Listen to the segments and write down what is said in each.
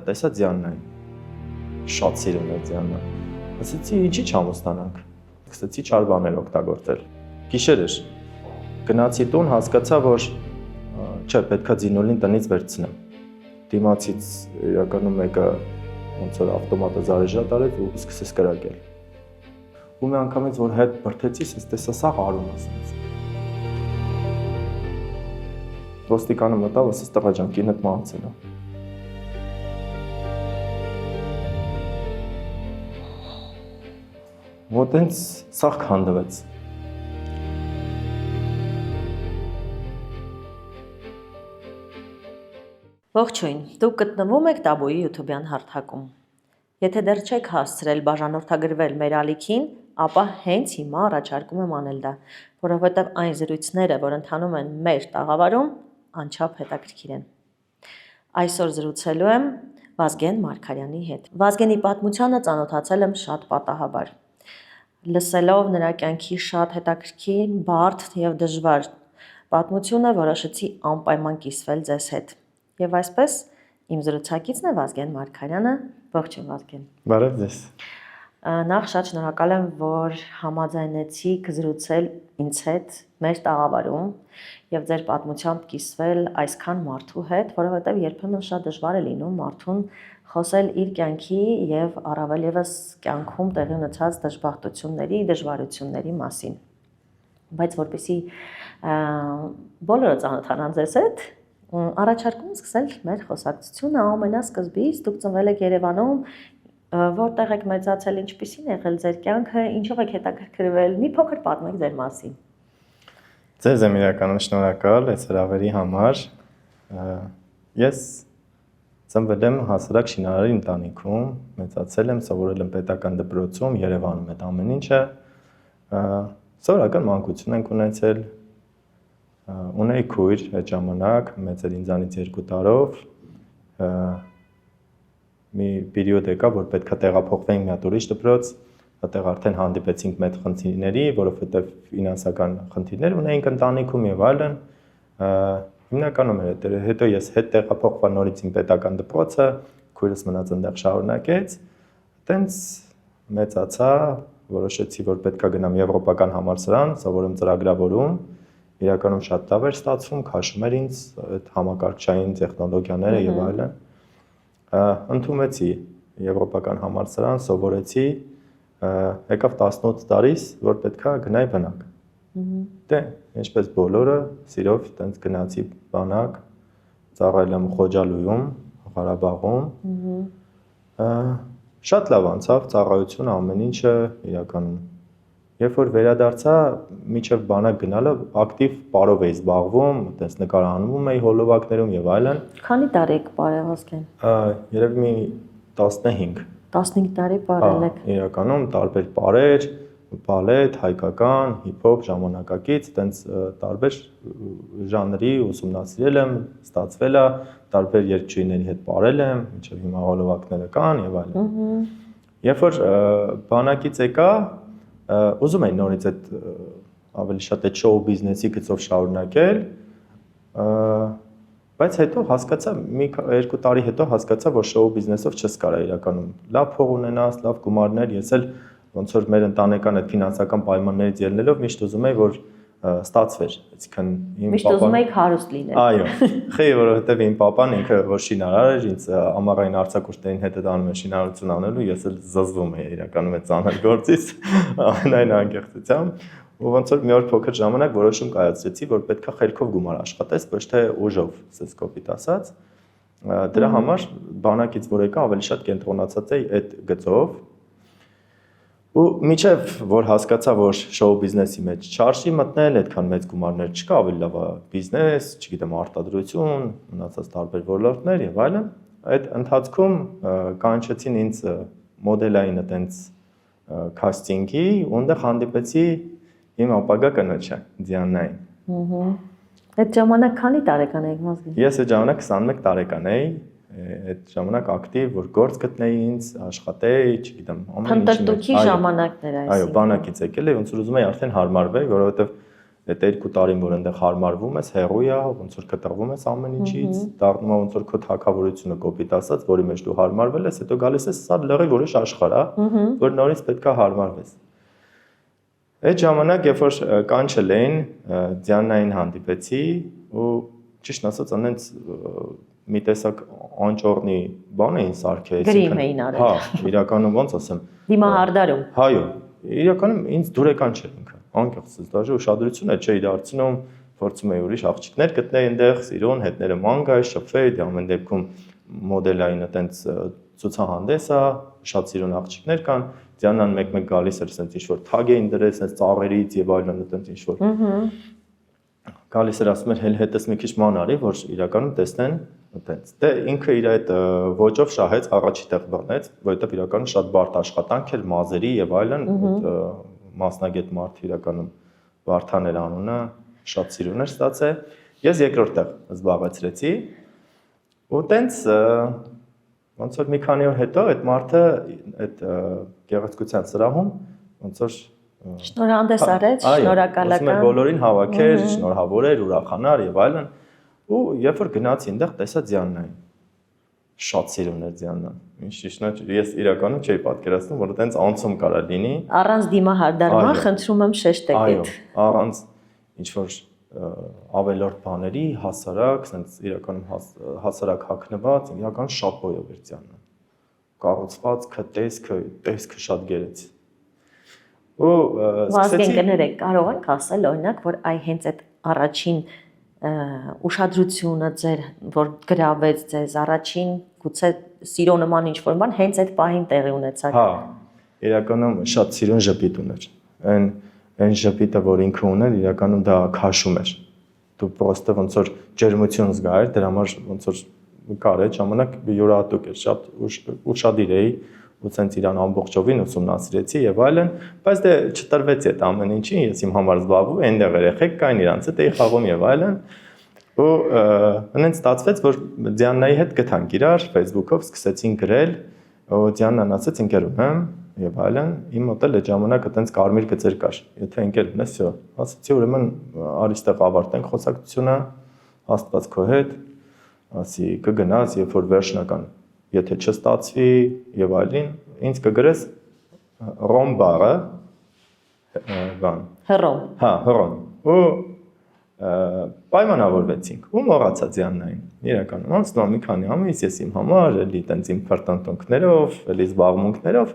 Տեսա Ձյաննային, շատ սիրում էր Ձյաննան։ Ասեցի, ինչի՞ չամուսնանանք։ Սկսեցի չար բաներ օգտագործել։ Գիշեր էր։ Գնացի տուն, հասկացա, որ չէ, պետքա Զինոլին տնից վերցնեմ։ Դիմացից իրականում մեկը ոնց որ ավտոմատը զարեժատ արեց ու սկսեց կրակել։ Ու մի անգամից որ հետ բրդեցի, ես տեսա սա Արուն ասեց։ Ոստիկանը մտավ, ասեց տղա ջան, կինդ մահացել է։ Ոտ այնց սաղ քանդվեց։ Ողջույն, դուք գտնվում եք Տաբուի YouTube-յան հարթակում։ Եթե դեռ չեք հասցրել բաժանորդագրվել մեր ալիքին, ապա հենց հիմա առաջարկում եմ անել դա, որովհետև այն զրույցները, որ ընթանում են մեր տաղավարում, անչափ հետաքրքիր են։ Այսօր զրուցելու եմ Վազգեն Մարգարյանի հետ։ Վազգենի պատմությանը ծանոթացել եմ շատ պատահաբար։ Լսելով նրա կյանքի շատ հետաքրքիր, բարդ եւ դժվար պատմությունը, որոշեցի անպայման կիսվել ձեզ հետ։ Եվ այսպես իմ զրուցակիցն է Վազգեն Մարգարյանը։ Ողջույն Վազգեն։ Բարև ձեզ։ Նախ շատ շնորհակալ եմ, որ համաձայնեցիք զրուցել ինձ հետ մեր տաղավարում եւ ձեր պատմությամբ կիսվել այսքան մարդու հետ, որովհետեւ երբեմն շատ դժվար է լինում մարդուն խոսել իր կյանքի եւ առավել եւս կյանքում տեղի ունեցած դժբախտությունների, դժվարությունների մասին։ Բայց որպեսզի բոլորը ծանոթանան ձեզ հետ, առաջարկում եմ սկսել մեր խոսակցությունը ամենասկզբից։ Դուք ծնվել եք Երևանում, որտեղ եք մեծացել, ինչպիսին է եղել ձեր կյանքը, ինչով եք հետաքրքրվել, մի փոքր պատմեք ձեր մասին։ Ձեզ եմ իրականում շնորհակալ այս հրավերի համար։ Ես ծնվել եմ հասարակ շինարարի ընտանիքում, մեծացել եմ, սովորել եմ պետական դպրոցում, Երևանում այդ ամեն ինչը։ Սովորական մանկություն ենք ունեցել։ Ունեի քույր այդ ժամանակ, մեծ էր ինձանից 2 տարով։ Մի պերիոդ եկա, որ պետքա տեղափոխվենք մի հատ ուրիշ դպրոց, այդտեղ արդեն հանդիպեցինք մեծ խնդիրների, որովհետև ֆինանսական խնդիրներ ունեինք ընտանիքում եւ այլն։ Հիմնականում էր հետո ես հետ տեղափոխվա նորից իմ պետական դպրոցը, քույրս մնաց այնտեղ շարունակեց։ Այդտենց մեծացա, որոշեցի, որ պետքա գնամ եվրոպական համալսարան, սովորեմ ծրագրավորում։ Իրականում շատ լավ էր ստացվում, քաշում էր ինձ այդ համակարգչային տեխնոլոգիաները եւ այլն։ Ընդունվեցի եվրոպական համալսարան, սովորեցի, եկավ 18 տարիս, որ պետքա գնայի բնակ։ Դե, ինչպես բոլորը, սիրով տենց գնացի բանակ, ծառայել եմ Խոջալույում, Ղարաբաղում։ Շատ լավ անցավ ծառայությունը, ամեն ինչը իրականում։ Երբ որ վերադարձա, մինչև բանակ գնալը ակտիվ պարով էի զբաղվում, տենց նկարահանվում էի հոլովակներում եւ այլն։ Քանի տարի եք պարել Վազգեն։ Երևի մի 15։ 15 տարի պարել եք։ Իրականում տարբեր պարեր, բալետ, հայկական, հիփ-հոփ, ժամանակակից, տենց տարբեր ժանրի ուսումնասիրել եմ, ստացվել է, տարբեր երգչուհիների հետ պարել եմ, մինչև հիմա հոլովակները կան եւ այլն։ Երբ որ բանակից եկա, ուզում էի նորից այդ ավելի շատ այդ շոու բիզնեսի գծով շարունակել, բայց հետո հասկացա, մի 2 տարի հետո հասկացա, որ շոու բիզնեսով չես կարա իրականում լավ փող ունենաս, լավ գումարներ, ես էլ ոնց որ մեր ընտանեկան այդ ֆինանսական պայմաններից ելնելով միշտ ուզում էի, որ ստացվեր, այսինքն իմ միշտ ուզում էիք հարուստ լինել։ Այո, խի, որովհետև իմ papan ինքը որ շինարար էր, ինձ ամառային արձակուրդներին հետ դանում էր շինարարություն անելու, ես էլ զզվում էի իրականում այդ ծանր գործից, ամենայն անկեղծությամբ, ու ոնց որ մի օր փոքր ժամանակ որոշում կայացրեցի, որ պետքա խելքով գումար աշխատես, ոչ թե ուժով, ասես կոպիտ ասած։ Դրա համար բանակից որ եկա ավելի շատ կենտրոնացած էի այդ գծով։ Ու մինչև որ հասկացա, որ շոու բիզնեսի մեջ չարժի մտնել, այդքան մեծ գումարներ չկա, ավելի լավ է բիզնես, չգիտեմ, արտադրություն, մնացած տարբեր ոլորտներ եւ այլն, այդ ընթացքում կանչեցին ինձ մոդելային այտենց քաստինգի, որտեղ հանդիպեցի իմ ապագա կնոջը, Ձյաննային։ Այդ ժամանակ քանի տարեկան եք Վազգեն։ Ես այդ ժամանակ 21 տարեկան էի, այդ ժամանակ ակտիվ, որ գործ գտնեի ինձ, աշխատեի, չգիտեմ, ամեն ինչ։ Փնտրտուքի ժամանակներ այսինքն։ Այո, բանակից եկել էի, ոնց որ ուզում էի արդեն հարմարվեի, որովհետև այդ 2 տարին, որ այնտեղ հարմարվում ես, հեռու է, ոնց որ կտրվում ես ամեն ինչից, դառնում է ոնց որ քո թակավորությունը կոպիտ ասած, որի մեջ դու հարմարվել ես, հետո գալիս ես սա լրիվ ուրիշ աշխարհ է, որ նորից պետք է հարմարվես։ Այդ ժամանակ, երբ որ կանչել էին, Դիանային հանդիպեցի ու ճիշտ ասած, այնց մի տեսակ անճոռնի բան էին սարքել, Գրիմ էին արել։ Հա, իրականում ոնց ասեմ։ Դիմահարդարում։ Հայո, իրականում ինձ դուրեկան չէր ինքը, անկեղծ, դաժե ուշադրություն է չէի դարձնում, փորձում էի ուրիշ աղջիկներ գտնել այնտեղ, սիրուն, հետները մանգայի, շփվեի, դե ամեն դեպքում մոդելային այտենց ցուցահանդես է, շատ սիրուն աղջիկներ կան, Դիանան մեկ-մեկ գալիս էր, ասենց ինչ-որ թագ էին դրել, ասենց ծաղերից եւ այլն, այտենց ինչ-որ։ Գալիս էր ասում էր հել հետս մի քիչ ման արի, որ իրականում տեսնեն այտենց։ Դե ինքը իր այդ ոճով շահեց, առաջի տեղ բռնեց, որովհետեւ իրականում շատ բարդ աշխատանք էր, մազերի եւ այլն, մասնագետ մարդ իրականում Վարդան էր անունը, շատ սիրուն էր ստացել։ Ես երկրորդ տեղ զբաղեցրեցի ու տենց ոնց որ մի քանի օր հետո այդ մարդը այդ գեղեցկության սրահում ոնց որ շնորհանդես արեց, շնորհակալական։ Ասում էր բոլորին հավաքեր, շնորհավոր էր, ուրախանար եւ այլն։ Ու երբ որ գնացի այնտեղ տեսա Դիանային։ Շատ սիրուն էր Դիանան։ Ինչ ճիշտն է, ես իրականում չէի պատկերացնում, որ այտենց անցում կարա լինի։ Առանց դիմահարդարման խնդրում եմ շեշտեք այդ։ Այո, առանց ինչ որ ավելորդ բաների, հասարակ, ասենց իրականում հասարակ հագնված, իրական շատ բոյով էր Դիանան։ Կառուցվածքը, տեսքը շատ գերեցիկ։ Ու Վազգեն կներեք, կարող եք ասել օրինակ, որ այ հենց այդ առաջին ուշադրությունը ձեր, որ գրավեց ձեզ, առաջին գուցե սիրո նման ինչ-որ բան հենց այդ պահին տեղի ունեցավ։ Հա, իրականում շատ սիրուն ժպիտ ուներ։ Այն ժպիտը, որ ինքը ուներ, իրականում դա քաշում էր։ Դու պրոստը ոնց որ ջերմություն զգայր, դրա համար ոնց որ կար այդ ժամանակ յուրահատուկ էր, շատ ուշադիր էի ու ցենց իրան ամբողջովին ուսումնասիրեցի եւ այլն, բայց դե չտրվեցի այդ ամեն ինչին, ես իմ համար զբաղվում էի, այնտեղ երեխեք կային, իրանց հետ էի խաղում եւ այլն։ Ու այնց ստացվեց, որ Դիանայի հետ գտանք իրար, Facebook-ով սկսեցին գրել, ու Դիանան ասաց ինքեր ունեմ եւ այլն, իմ մոտ էլ այդ ժամանակ այտենց կարմիր գծեր կար։ Եթե ինքեր ունես, всё, ասացի ուրեմն արի ստեղ ավարտենք խոսակցությունը, Աստված քո հետ, ասի կգնաս, երբ որ վերջնական եթե չստացվի եւ այլն, ինձ կգրես ռոմ բառը, բան։ Հռոմ։ Հա, հռոմ։ Ու պայմանավորվեցինք։ Ու մոռացա Դիանային։ Իրականում անցնում մի քանի ամիս ես իմ համար, էլի տենց իմ քրտնտոնքներով, էլի զբաղմունքներով,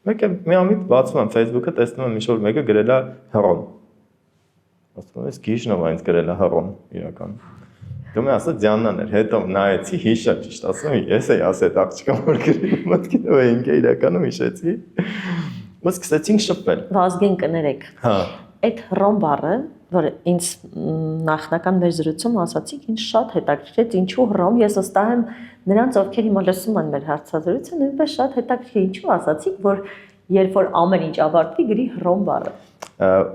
մեկը մի ամիտ բացում եմ Facebook-ը, տեսնում եմ ինչ-որ մեկը գրել է հռոմ։ Ասում եմ, գիժնով այնց գրել է հռոմ, իրականում։ Դու մի ասա Դիանան էր, հետո նայեցի, հիշա ճիշտ ասում, ես էի ասել աղջիկա որ գրել մտքին ու ինքը իրականում հիշեցի։ Ու սկսեցինք շփվել։ Վազգեն կներեք։ Հա։ Այդ հռոմ բառը, որ ինձ նախնական մեր զրույցում ասացիք, ինձ շատ հետաքրքրեց, ինչու հռոմ, ես վստահ եմ նրանց, ովքեր հիմա լսում են մեր հարցազրույցը, նույնպես շատ հետաքրքիր, ինչու ասացիք, որ երբ որ ամեն ինչ ավարտվի, գրի հռոմ բառը։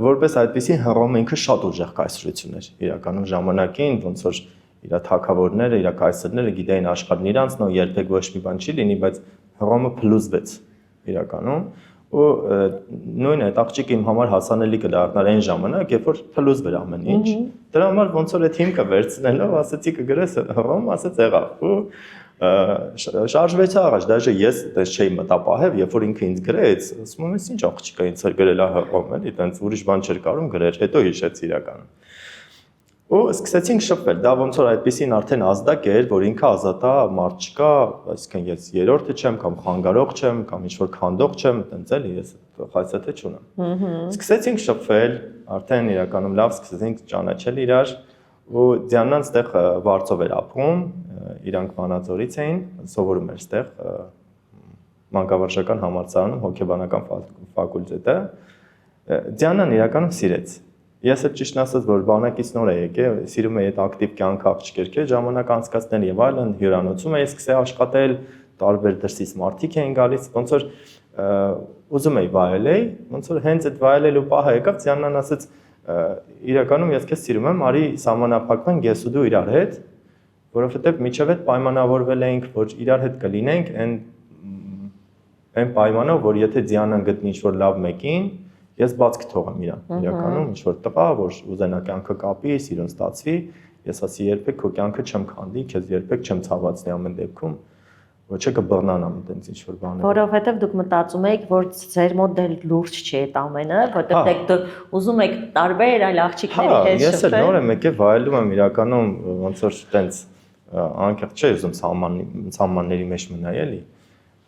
Որպես այդպեսի հռոմը ինքը շատ ուժեղ կայսրություն էր իրականում ժամանակին, ոնց որ իր թագավորները, իր կայսրները գիտեին աշխարհն իրանց, նո երբեք ոչ մի բան չի լինի, բայց հռոմը փլուզվեց իրականում ու նույն այդ աղջիկը իմ համար հասանելի կդառնար այն ժամանակ, երբ որ փլուզվեր ամեն ինչ։ Դրա համար ոնց որ այդ հիմքը վերցնելով, ասացի կգրես հռոմ, ասեց եղավ ու շարժվեցա առաջ, դաժե ես այդպես չէի մտապահև, երբ որ ինքը ինձ գրեց, ասում եմ, ինչ աղջիկա ինձ գրել է հռոմ, էլի, այտենց ուրիշ բան չէր կարում գրել, հետո հիշեց իրականում։ Ու սկսեցինք շփվել, դա ոնց որ այդպեսին արդեն ազդակ էր, որ ինքը ազատ է, մարդ չկա, այսինքն ես երրորդը չեմ կամ խանգարող չեմ, կամ ինչ որ քանդող չեմ, այտենց էլի, ես խայսեթե չունեմ։ Սկսեցինք շփվել, արդեն իրականում լավ սկսեցինք ճանաչել իրար, ու Դիանան ստեղ Վարձով էր ապրում, իրանք Վանաձորից էին, սովորում էր ստեղ մանկավարժական համալսարանում հոգեբանական ֆակուլտետը։ Դիանան իրականում սիրեց։ Ես էլ ճիշտն ասած, որ բանակից նոր է եկել, սիրում էի այդ ակտիվ կյանք աղջիկերքը, ժամանակ անցկացնել եւ այլն, հյուրանոցում էի սկսել աշխատել, տարբեր դրսից մարդիկ էին գալիս, ոնց որ ուզում էի վայելեի, ոնց որ հենց այդ վայելելու պահը եկավ, Դիանան ասաց, իրականում ես քեզ սիրում եմ, արի սահմանափակվենք ես ու դու իրար հետ, որովհետեւ միջև այդ պայմանավորվել էինք, որ իրար հետ կլինենք, այն պայմանով, որ եթե Դիանան գտնի ինչ-որ լավ մեկին, Ես բացքի թողեմ իրան։ Իրականում ինչ որ տղա, որ ուզենա կյանքը կապի, սիրուն ստացվի, ես ասի երբեք քո կյանքը չեմ քանդի, քեզ երբեք չեմ ցավացնի ամեն դեպքում, ոչ կբռնանամ այդպես ինչ որ բաներ։ Որովհետև դուք մտածում եք, որ ձեր մոտ դեռ լուրջ չի այդ ամենը, որովհետև դուք ուզում եք տարբեր այլ աղջիկների հետ շփվել։ Ես էլ նոր եմ եկել վայելում եմ իրականում ոնց որ տենց անկեղծ չէ ուզում սահմանների մեջ մնալ էլի։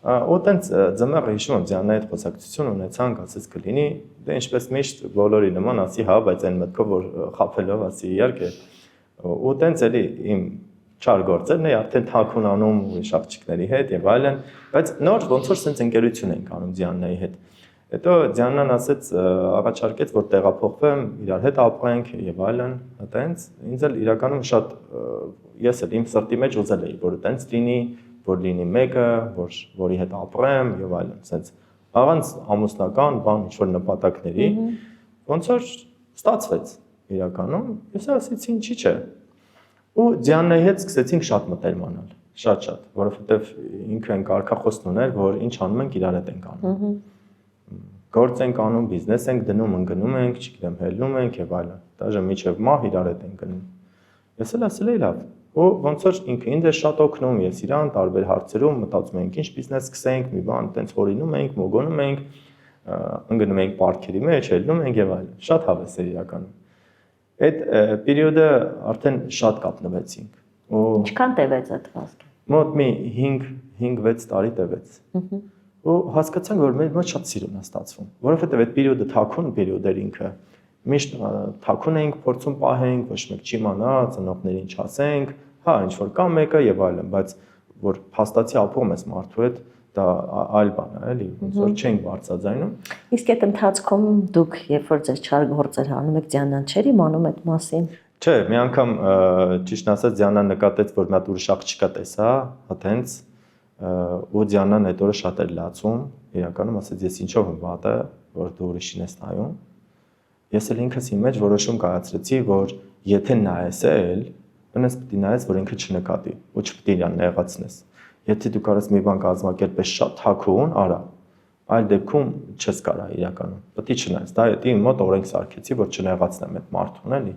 Ու տենց ձմեռը հիշում եմ Ձյաննայի հետ խոսակցություն ունեցանք, ասես կլինի, դե ինչպես միշտ բոլորի նման ասի հա, բայց այն մտքով որ խափելով ասի իհարկե։ Ու տենց էլի իմ չար գործերն է արդեն թաքուն անում ուրիշ աղջիկների հետ եւ այլն, բայց նոր ոնց որ sense ընկերություն ենք անում Ձյաննայի հետ։ Հետո Ձյաննան ասեց առաջարկեց որ տեղափոխվեմ, իրար հետ ապրենք եւ այլն, այտենց ինձ էլ իրականում շատ ես էլ իմ սրտի մեջ ուզել էի որ այտենց լինի, որ լինի մեկը, որի հետ ապրեմ եւ այլն, sense առանց ամուսնական բան ինչ որ նպատակների, ոնց որ ստացվեց իրականում, ես ասեցի ինչի՞ չէ։ Ու Ձյաննայի հետ սկսեցինք շատ մտերմանալ, շատ, որովհետեւ ինքը այն կարգախոսն ուներ, որ ինչ անում ենք իրար հետ ենք անում։ Գործ ենք անում, բիզնես ենք դնում, ընկնում ենք, չգիտեմ, հելնում ենք եւ այլն։ Դաժե միջև մահ իրար հետ ենք գնում։ Ես էլ ասել էի լավ։ Ու ոնց որ ինքը ինձ է շատ օգնում, ես իրան տարբեր հարցերում մտածում ենք ինչ բիզնես սկսենք, մի բան տենց օրինում ենք, մոգոնում ենք, ընկնում ենք պարտքերի մեջ, հելնում ենք եւ այլն։ Շատ հավես էր իրականում։ Այդ պերիոդը արդեն շատ կապնվեցինք։ Ու ինչքան տևեց այդ վազքը։ Մոտ մի 5-6 տարի տևեց։ Ու հասկացանք որ մեր մոտ շատ սիրուն է ստացվում, որովհետև այդ պերիոդը թաքուն պերիոդ էր ինքը։ Միշտ թաքուն էինք փորձում պահենք, ոչ մեկ չի իմանա, ծնողներին չասենք, հա, ինչ որ կա մեկը եւ այլն, բայց որ փաստացի ապրում ես մարդու հետ, դա այլ բան է, էլի, ոնց որ չենք բարձրաձայնում։ Իսկ այդ ընթացքում դուք երբ որ ձեր չար գործեր անում եք Ձյաննան չեր իմանում այդ մասին։ Չէ, մի անգամ ճիշտ ասած Ձյաննան նկատեց, որ մի հատ ուրիշ աղջիկա տեսա, հենց ու Ձյաննան այդ օրը շատ էր լացում, իրականում ասեց ես ինչով եմ վատը, որ դու ուրիշին ես նայում։ Ես էլ ինքս իմ մեջ որոշում կայացրեցի, որ եթե նայես էլ, այնպես պետք է նայես, որ ինքը չնկատի, ու չպետք է իրան նեղացնես։ Եթե դու կարես մի բան կազմակերպես շատ թաքուն, արա, այլ դեպքում չես կարա իրականում։ Պետք է չնայես, դա է իմ մոտ օրենք սարքեցի, որ չնեղացնեմ այդ մարդուն, էլի,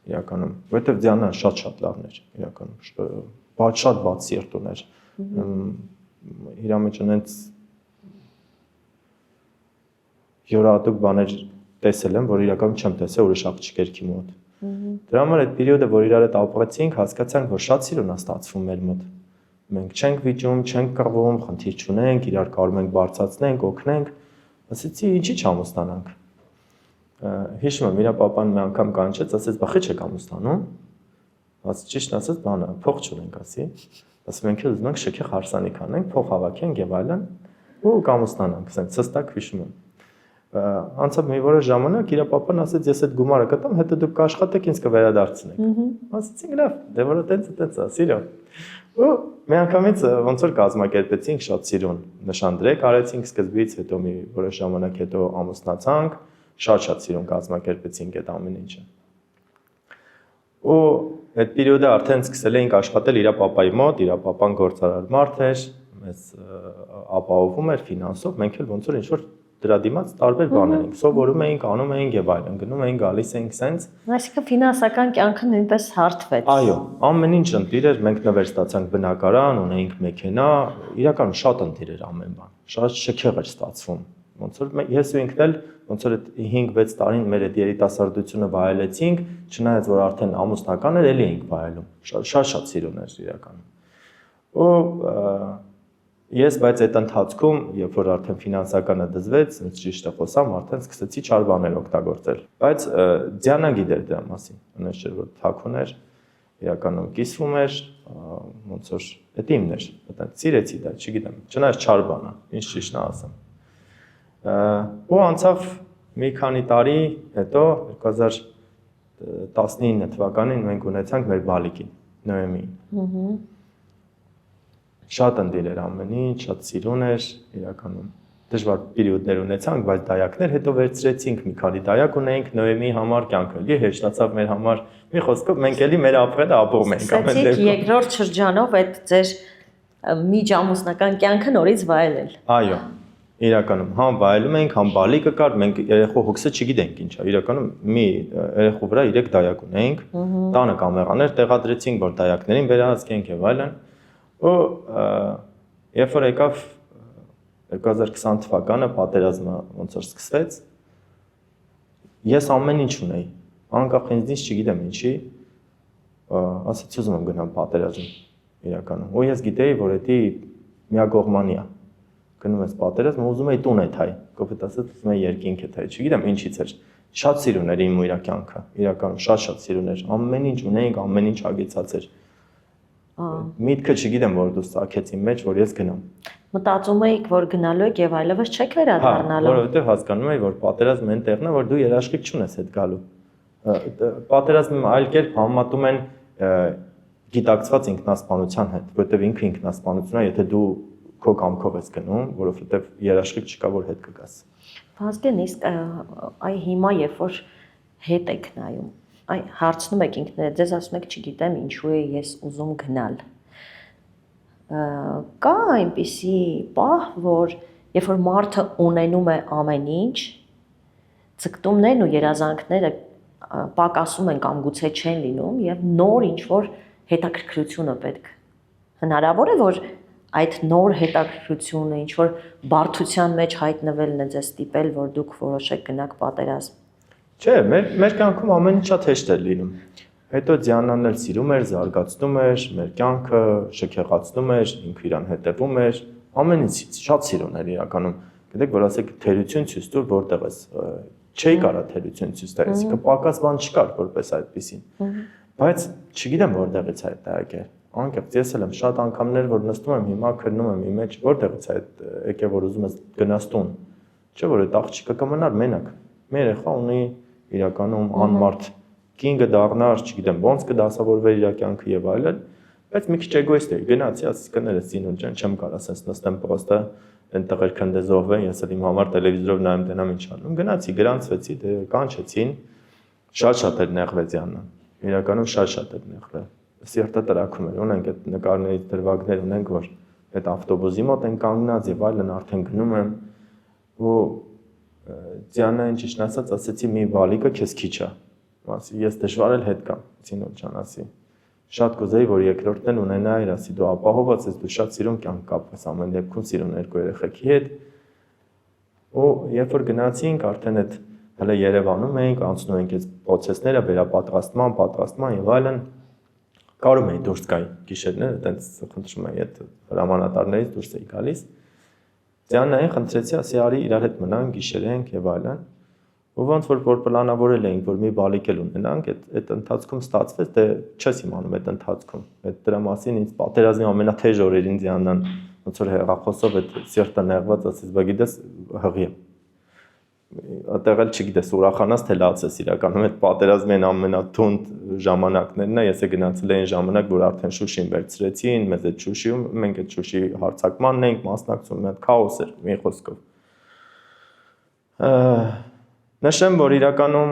իրականում, որովհետև Ձյաննան շատ լավն էր, իրականում, շատ բաց սիրտ ուներ։ Իր մեջ այնց յուրահատուկ բաներ տեսել եմ, որ իրականում չեմ տեսել ուրիշ աղջիկերքի մոտ։ Դրա համար այդ պերիոդը, որ իրար հետ ապրեցինք, հասկացանք, որ շատ սիրուն է ստացվում մեր մոտ։ Մենք չենք վիճում, չենք կռվում, խնդիր չունենք, իրար կարում ենք բարձրացնենք, օգնենք։ Ասեցի, ինչի՞ չամուսնանանք։ Հիշում եմ, իր պապան մի անգամ կանչեց, ասեց, բախի չեք ամուսնանում։ Ասեց, ճիշտ ասած, բանը, փող չունենք, ասի։ Ասում ենք, ուզում ենք շքեղ հարսանիք անենք, փող հավաքենք եւ այլն, ու կամուսնանանք, ասենք, հստակ հիշում եմ։ Անցավ մի որոշ ժամանակ իր պապան ասեց, ես այդ գումարը կտամ, հետո դուք կաշխատեք, ինձ կվերադարձնեք։ Ասեցինք, լավ, դե որ տենց է, սիրո։ Ու մի անգամից ոնց որ կազմակերպեցինք շատ սիրուն նշանդրեք արեցինք սկզբից, հետո մի որոշ ժամանակ հետո ամուսնացանք, շատ սիրուն կազմակերպեցինք այդ ամեն ինչը։ Ու այդ պերիոդը արդեն սկսել էինք աշխատել իր պապայի մոտ, իր պապան գործարար մարդ էր, մեզ ապահովում էր ֆինանսով, մենք էլ ոնց որ ինչ որ դրա դիմաց տարբեր բաներ ենք, սովորում էինք, անում էինք եւ այլն, գնում էինք, գալիս էինք սենց։ Այսինքն ֆինանսական կյանքը նույնպես հարթվեց։ Այո, ամեն ինչ ընտիր էր, մենք նվեր ստացանք բնակարան, ունեինք մեքենա, իրական շատ ընտիր էր ամեն բան։ Շատ շքեղ էր ստացվում։ Ոնց որ ես ու ինքն էլ ոնց որ այդ 5-6 տարին մեր այդ երիտասարդությունը վայելեցինք, չնայած որ արդեն ամուսնական էր, էլի էինք վայելում։ Շատ սիրուն էր իրականում։ Ու ես բայց այդ ընթացքում, երբ որ արդեն ֆինանսականը դզվեց, ինձ ճիշտ է խոսամ, արդեն սկսեցի չար բաներ օգտագործել։ Բայց Ձյանը գիտեր դրա մասին, այնպես չէր որ թաքուն էր, իրականում կիսվում էր, ոնց որ դա իմն էր, այդտեղ սիրեցի դա, չգիտեմ, չնայած չար բան է, ինչ ճիշտն է ասեմ։ Ու անցավ մի քանի տարի հետո 2019 թվականին մենք ունեցանք մեր բալիկին, Նոեմին։ Շատ ընտիր էր ամեն ինչ, շատ սիրուն էր, իրականում դժվար պերիոդներ ունեցանք, բայց դայակներ հետո վերցրեցինք, մի քանի դայակ ունեինք Նոեմի համար, կյանքը էլի հեշտացավ մեր համար։ Մի խոսքով մենք էլի մեր ապրելը ապրում ենք ամեն դեպքում։ Սկսեցիք երկրորդ շրջանով այդ ձեր միջամուսնական կյանքը նորից վայելել։ Այո։ իրականում համ վայելում էինք, համ բալիկը կար, մենք երեխու հոգսը չգիտենք ինչ է։ Իրականում մի երեխու վրա 3 դայակ ունեինք, տանը կամերաներ տեղադրեցինք, որ դայակներին վերահսկենք եւ այլն։ Ու երբ որ եկավ 2020 թվականը պատերազմը ոնց որ սկսվեց, ես ամեն ինչ ունեի, անկախ ինձնից չգիտեմ ինչի, ասեցի ուզում եմ գնամ պատերազմ իրականում։ Ու ես գիտեի, որ դա միակողմանի է։ Գնում ես պատերազմ, ուզում էի տուն եթայ, կոպիտ ասած ուզում էի երկինք եթայ, չգիտեմ ինչից էր։ Շատ սիրուն էր իմ ու իր կյանքը, իրականում շատ սիրուն էր, ամեն ինչ ունեինք, ամեն ինչ հագեցած էր։ Միտքը չգիտեմ որ դու սարքեց իմ մեջ, որ ես գնամ։ Մտածում էիք, որ գնալու եք եւ այլևս չեք վերադառնալու։ Որովհետեւ հասկանում էի, որ պատերազմը այնտեղն է, որ դու երաշխիք չունես այդ գալու։ Պատերազմը այլ կերպ համատում են գիտակցված ինքնասպանության հետ, որովհետեւ ինքը ինքնասպանություն է, եթե դու քո կամքով ես գնում, որովհետեւ երաշխիք չկա, որ հետ կգաս։ Վազգեն, իսկ այ հիմա երբ որ հետ եք նայում, այ հարցնում եք ինքներդ, ձեզ ասում եք, չգիտեմ ինչու է ես ուզում գնալ։ Կա այնպիսի պահ, որ երբ որ մարդը ունենում է ամեն ինչ, ցկտումներն ու երազանքները պակասում են կամ գուցե չեն լինում եւ նոր ինչ որ հետաքրքրությունը պետք։ Հնարավոր է որ այդ նոր հետաքրքրությունը ինչ որ բարդության մեջ հայտնվելն է ձեզ ստիպել, որ դուք որոշեք գնաք պատերազմ։ Չէ, մեր կյանքում ամեն ինչ շատ հեշտ է լինում։ Հետո Դիանան էլ սիրում էր, զարգացնում էր մեր կյանքը, շքեղացնում էր, ինքը իրան հետևում էր, ամեն ինչ շատ սիրուն էր իրականում։ Գիտեք, որ ասեք թերություն ցույց տուր, որտեղ ես չէի կարա թերություն ցույց տալ, այսինքն պակաս բան չկար որպես այդպեսին։ Բայց չգիտեմ որտեղից է դա եկել։ Անկեղծ ես էլ եմ շատ անգամներ որ նստում եմ հիմա քննում եմ իմ մեջ որտեղից է այդ եկել որ ուզում ես գնաս տուն։ Չէ որ այդ աղջիկը կմնար մենակ։ Մեր երեխա ունի իրականում անմարդ կինգը դառնար, չգիտեմ ոնց կդասավորվեր իր կյանքը եւ այլն, բայց մի քիչ էգոիստ է, գնացի, ասես կներես Զինոն ջան, չեմ կարող ասես նստեմ պրոստը այնտեղ էլ քնդեզովվեն, ես էլ իմ համար տելևիզորով նայեմ տենամ ինչ անում։ Գնացի, գրանցվեցի, դե կանչեցին, շատ էր նեղվեց Յաննան։ Իրականում շատ էր նեղվել։ Սիրտը տրակում էր, ունենք այդ նկարներից դրվագներ ունենք, որ այդ ավտոբուսի մոտ են կանգնած եւ այլն արդեն գնում եմ ու Ձյանային ճիշտ ասած ասեցի մի բալիկը քեզ քիչ է։ Ասի ես դժվար էլ հետ կամ Զինոն ջան ասի։ Շատ կուզեի որ երկրորդն էլ ունենայր, ասի դու ապահովված ես, դու շատ սիրուն կյանք կապես ամեն դեպքում սիրուն երկու երեխեքի հետ։ Ու երբ որ գնացինք արդեն այդ հələ Երևանում էինք, անցնում ենք այդ process-ները, վերապատրաստման, պատրաստման եւ այլն։ Կարում էի դուրս գալ գիշերները, այտենց խնդրում էի այդ հրամանատարներից դուրս էի գալիս։ Ձյանային խնդրեցի, ասի արի իրար հետ մնանք, գիշերենք եւ այլն։ Ու ոնց որ պլանավորել էինք, որ մի բալիկ էլ ունենանք, այդ ընթացքում ստացվեց, դե չես իմանում այդ ընթացքում։ Այդ դրա մասին ինձ պատերազմի ամենաթեժ օրերին Ձյանան ոնց որ հեղախոսով այդ սիրտը նեղված ասես, բա գիտես հղի եմ։ Այդտեղ էլ չգիտես ուրախանաս թե լացես իրականում այդ պատերազմի ամենաթունդ ժամանակներն է, ես է գնացել այն ժամանակ, որ արդեն Շուշին վերցրեցին, մեզ այդ Շուշիում, մենք այդ Շուշի հարձակմանն էինք մասնակցում, մի հատ քաոս էր, մի խոսքով։ Նշեմ, որ իրականում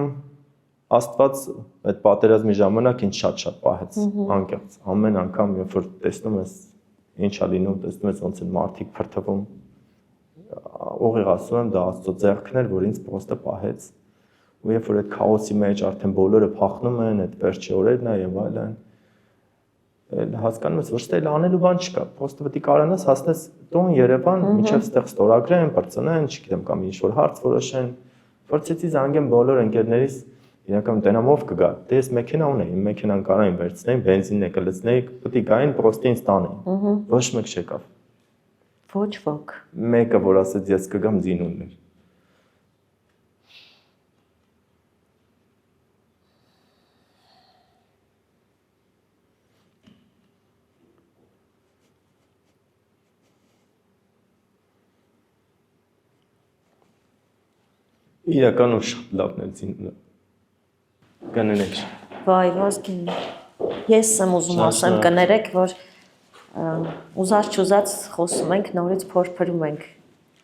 Աստված այդ պատերազմի ժամանակ ինձ շատ պահեց, անկեղծ, ամեն անգամ երբ որ տեսնում ես ինչ է լինում, տեսնում ես ոնց են մարդիկ փրթվում, ուղիղ ասում եմ դա Աստծո ձեռքն էր, որ ինձ պրոստը պահեց։ Ու երբ որ այդ քաոսի մեջ արդեն բոլորը փախնում են, այդ վերջի օրերն է եւ այլն, հասկանում ես, որ ստել անելու բան չկա, պրոստը պետք է կարողանաս հասնես տուն Երևան, մինչև ստեղ ստորագրեն, բրծնեն, չգիտեմ, կամ ինչ որ հարց որոշեն։ Փորձեցի զանգեմ բոլոր ընկերներիս, իրական տենամով կգա։ Դե ես մեքենա ունեի, իմ մեքենան կարային վերցնեի, բենզինն է կլցնեի, պետք է գային պրոստը ինձ տանեին։ Ոչ մեկ չեկավ։ Ոչ ոք։ Մեկը որ ասեց ես կգամ Զինունն էր։ Իրականում շատ լավն էր Զինունը։ Կներեք։ Վայ, Վազգեն։ Ես եմ ուզում ասեմ կներեք, որ ուզած չուզած խոսում ենք, նորից փորփրում ենք։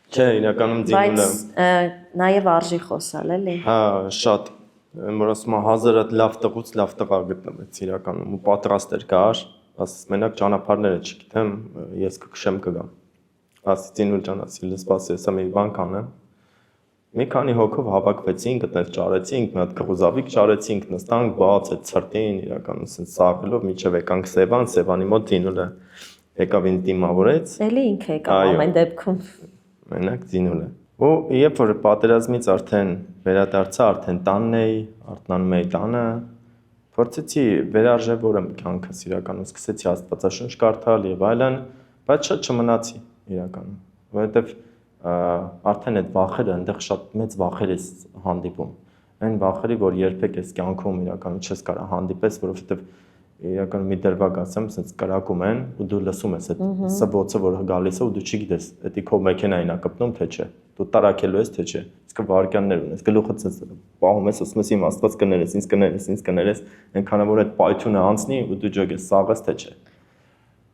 Չէ, իրականում Զինունը։ Բայց նաև արժի խոսալ, էլի։ Հա, շատ։ Որ ասում եմ 1000 հատ լավ տղուց լավ տղա գտնվեց իրականում ու պատրաստ էր գար, ասես մենակ ճանապարհները չգիտեմ, ես կքշեմ կգամ։ ասի Զինուլ ջան, ասի լսպասի, հեսա մի բան կանեմ։ Մի քանի հոգով հավաքվեցինք, այդտեղ ճարեցինք, մի հատ կղուզավիկ ճարեցինք, նստանք բաց այդ ցրտին, իրականում ասես սաղելով միջև եկանք Սևանի մոտ Զինուլը եկավ ինձ դիմավորեց։ Էլի ինքը եկավ ամեն դեպքում։ Մենակ Զինուլը։ Ու երբ որ պատերազմից արդեն վերադարձա, արդեն տանն էի, արթնանում էի տանը, փորձեցի վերարժևորեմ կյանքս իրականում, սկսեցի Աստվածաշունչ կարդալ եւ այլն, բայց շատ չմնացի իրականում, որովհետեւ արդեն այդ վախերը, այնտեղ շատ մեծ վախեր ես հանդիպում։ Այն վախերի, որ երբեք ես կյանքում իրականում չես կարող հանդիպես, որովհետեւ իրականում մի դրվագ ասեմ, ասես կրակում են ու դու լսում ես այդ սվոցը, որ գալիս է ու դու չգիտես, դա քո մեքենային է կպնում թե չէ։ Դու տարակելու ես թե չէ։ Իսկ վարքյաններ ունես, գլուխդ պահում ես, ասում ես իմ Աստված կներես, ինձ կներես, այնքան որ այդ պայթյունը անցնի ու դու ջոգես, սաղես թե չէ։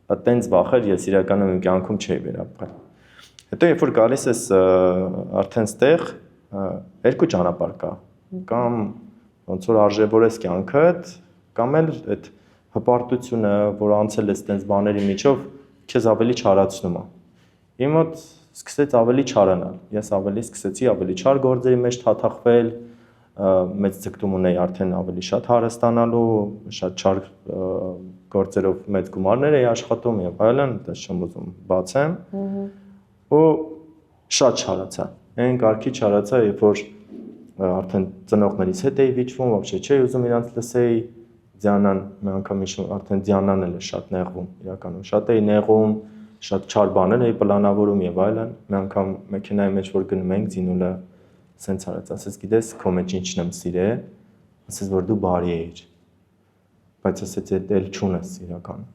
Այդտենց վախեր ես իրականում իմ կյանքում չէի վերապրել։ Հետո երբ որ գալիս ես արդեն ստեղ, երկու ճանապարհ կա։ Կամ ոնց որ արժևորես կյանքդ, կամ էլ այդ հպարտությունը, որ անցել ես տենց բաների միջով, քեզ ավելի չարացնում է։ Իմ մոտ սկսեց ավելի չարանալ։ Ես սկսեցի ավելի չար գործերի մեջ թաթախվել, մեծ ձգտում ունեի արդեն ավելի շատ հարստանալու, շատ չար գործերով մեծ գումարներ էի աշխատում եւ այլն, դա չեմ ուզում բացեմ։ Ու շատ չարացա։ Այն կարգի չարացա, երբ որ արդեն ծնողներիս հետ էի վիճվում, вообще չէի ուզում իրանց լսեի։ Ձյանան մի անգամ հիշում արդեն Ձյանան էլ է շատ նեղվում, իրականում շատ էի նեղվում, շատ չար բաներ էի պլանավորում եւ այլն։ Մի անգամ մեքենայի մեջ որ գնում ենք, Զինուլը սենց արեց, ասես գիտես քո մեջ ինչն եմ սիրե, ասես որ դու բարի էիր։ Բայց ասեց էլ չունես իրականում։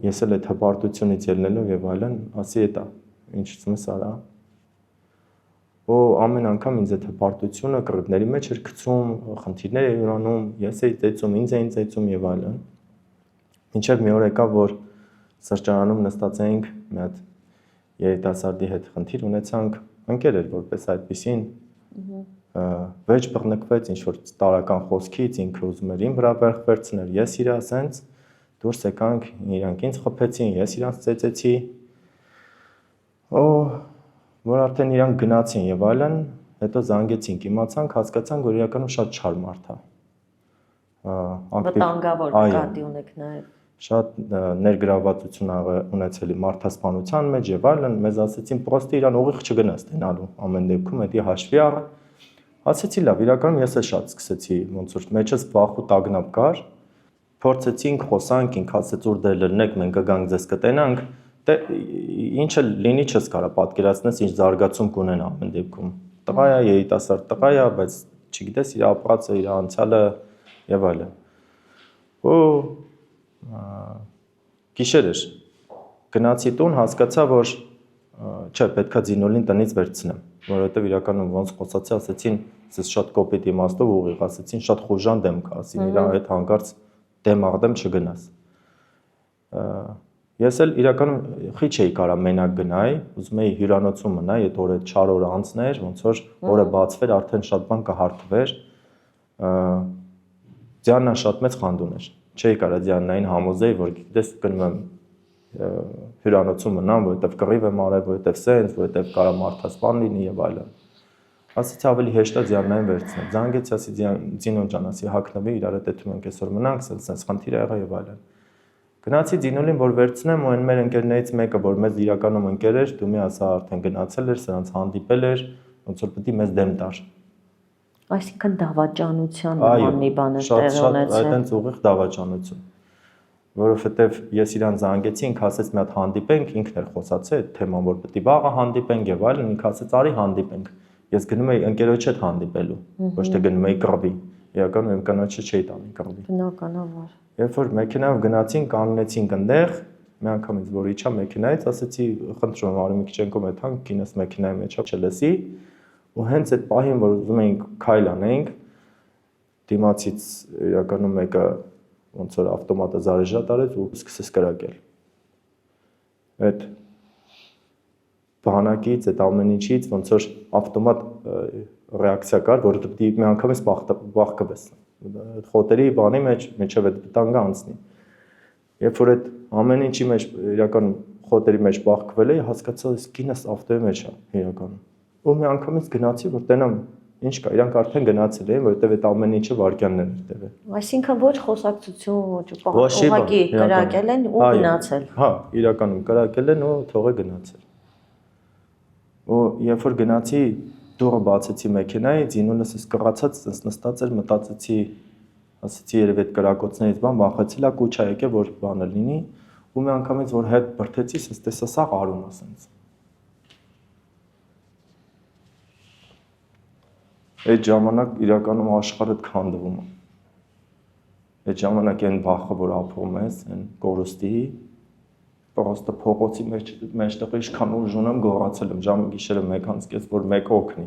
Ես էլ այդ հպարտությունից ելնելով եւ այլն, ասի էտա, ինչ ուզում ես արա։ Ու ամեն անգամ ինձ այդ հպարտությունը կռիվների մեջ էր գցում, խնդիրներ էր ունենում, ես էի ծեծում, ինձ էին ծեծում եւ այլն։ Մինչեւ մի օր եկավ, որ սրճարանում նստած էինք, մի հատ երիտասարդի հետ խնդիր ունեցանք, ընկեր էր որպես այդպեսին, վեճ բռնկվեց ինչ որ տարական խոսքից, ինքը ուզում էր իմ վրա վերք վերցնել, ես իրա ասենց դուրս եկանք, իրանք ինձ խփեցին, ես իրանց ծեծեցի։ Որ արդեն իրանք գնացին եւ այլն, հետո զանգեցինք, իմացանք, հասկացանք, որ իրականում շատ չար մարդ է։ Վտանգավոր նկատի ունեք նաեւ։ Շատ ներգրավվածություն ունեցել մարդասպանության մեջ եւ այլն, մեզ ասեցին պրոստը իրան ուղիղ չգնաս տենալու, ամեն դեպքում դա հաշվի առ։ Ասեցի լավ, իրականում ես էլ շատ սկսեցի, ոնց որ մեջս վախ ու տագնապ կար։ Փորձեցինք, խոսանք, ինք ասեց որ դե լնեք, մենք կգանք ձեզ կտենանք, դե ինչը լինի չես կարա պատկերացնես, ինչ զարգացում կունենա ամեն դեպքում։ Տղա է, երիտասարդ տղա է, բայց չգիտես իր ապրածը, իր անցյալը եւ այլն։ Ու գիշեր էր։ Գնացի տուն, հասկացա, որ չէ, պետքա Զինուլին տնից վերցնեմ, որովհետեւ իրականում ոնց խոսացի, ասեցին, ես շատ կոպիտ իմաստով ուղիղ, ասեցին շատ խուժան դեմք, ասին իր այդ հանկարծ դեմ աղդեմ չգնաս։ Ես էլ իրականում քիչ էի կարա մենակ գնայի, ուզում էի հյուրանոցում մնալ, այդ օրը չար օր անցներ, ոնց որ օրը բացվեր, արդեն շատ բան կհարթվեր։ Ձյաննան շատ մեծ խանդ ուներ։ Չէի կարա Ձյաննային համոզեի, որ գիտես գնում եմ հյուրանոցում մնամ, որովհետև կռիվ եմ արել, որովհետև սենց, որովհետև կարա մարդասպան լինի եւ այլն։ Ասեցի ավելի հեշտ է Ձյաննային վերցնել։ Զանգեցի, ասի Զինոն ջան, ասի հագնվի, իրար հետ դու մենք այսօր մնանք, սենց խնդիր ա եղա եւ այլն։ Գնացի Զինուլին, որ վերցնեմ, ու այն մեր ընկերներից մեկը, որ մեզ իրականում ընկեր էր, դու մի ասա արդեն գնացել էր, սրանց հանդիպել էր, ոնց որ պետք է մեզ դեմ տար։ Այսինքն դավաճանության նման մի բան է տեղի ունեցել։ Շատ այդտենց ուղիղ դավաճանություն։ Որովհետև ես իրան զանգեցի, ինքը ասեց մի հատ հանդիպենք, ինքն էր խոսացել այդ թեման, որ պետք է վաղը հանդիպենք եւ այլն, ինքը ասեց արի հանդիպենք։ Ես գնում էի ընկերոջ հետ հանդիպելու, ոչ թե գնում էի կռվի։ Իրականում իմ կանաչը չէի տանի կռվի։ Բնականաբար։ Երբ որ մեքենայով գնացին, կանգնեցինք այնտեղ, մի անգամ ինձ որ իջա մեքենայից, ասեցի, խնդրում եմ, արի մի քիչ ենքո մեթ հանգ, կինս մեքենայի մեջ չլսի, ու հենց այդ պահին, որ ուզում էինք քայլ անենք, դիմացից իրականում մեկը ոնց որ ավտոմատը զարեժատ արեց ու սկսեց կրակել։ Այդ բանակից, այդ ամեն ինչից ոնց որ ավտոմատ ռեակցիա կար, որ դու մի անգամից բախկվես։ Այդ խոտերի բանի մեջ միջև այդ վտանգը անցնի։ Երբ որ այդ ամեն ինչի մեջ իրական խոտերի մեջ բախկվել էի, հասկացա, այս կինս ավտոյի մեջ է իրականում։ Ու մի անգամից գնացի, որ տենամ ինչ կա, իրանք արդեն գնացել էին, որովհետև այդ ամեն ինչը վարքյաններ էր տևել։ Այսինքն ոչ խոսակցություն, ոչ ուղղակի կրակել են ու գնացել։ Հա, իրականում կրակել են ու թողը գնացել։ Ու երբ որ գնացի, դուռը բացեցի մեքենայից, ինուլս էս կռացած նստած էր, մտածեցի, ասեցի երևի այդ կրակոցներից բան վախեցի, լա կուչա եկե որ բանը լինի, ու մի անգամից որ հետ բրթեցի, ասես տեսա սա արում ասենց։ Այդ ժամանակ իրականում աշխարհը քանդվում է։ Այդ ժամանակ այն բախը որ ապրում ես, այն կորստի, պրոստը փողոցի մեջտեղ ինչքան ուժ ունեմ գոռացել եմ ժամը գիշերը 1:30 որ մեկը օգնի։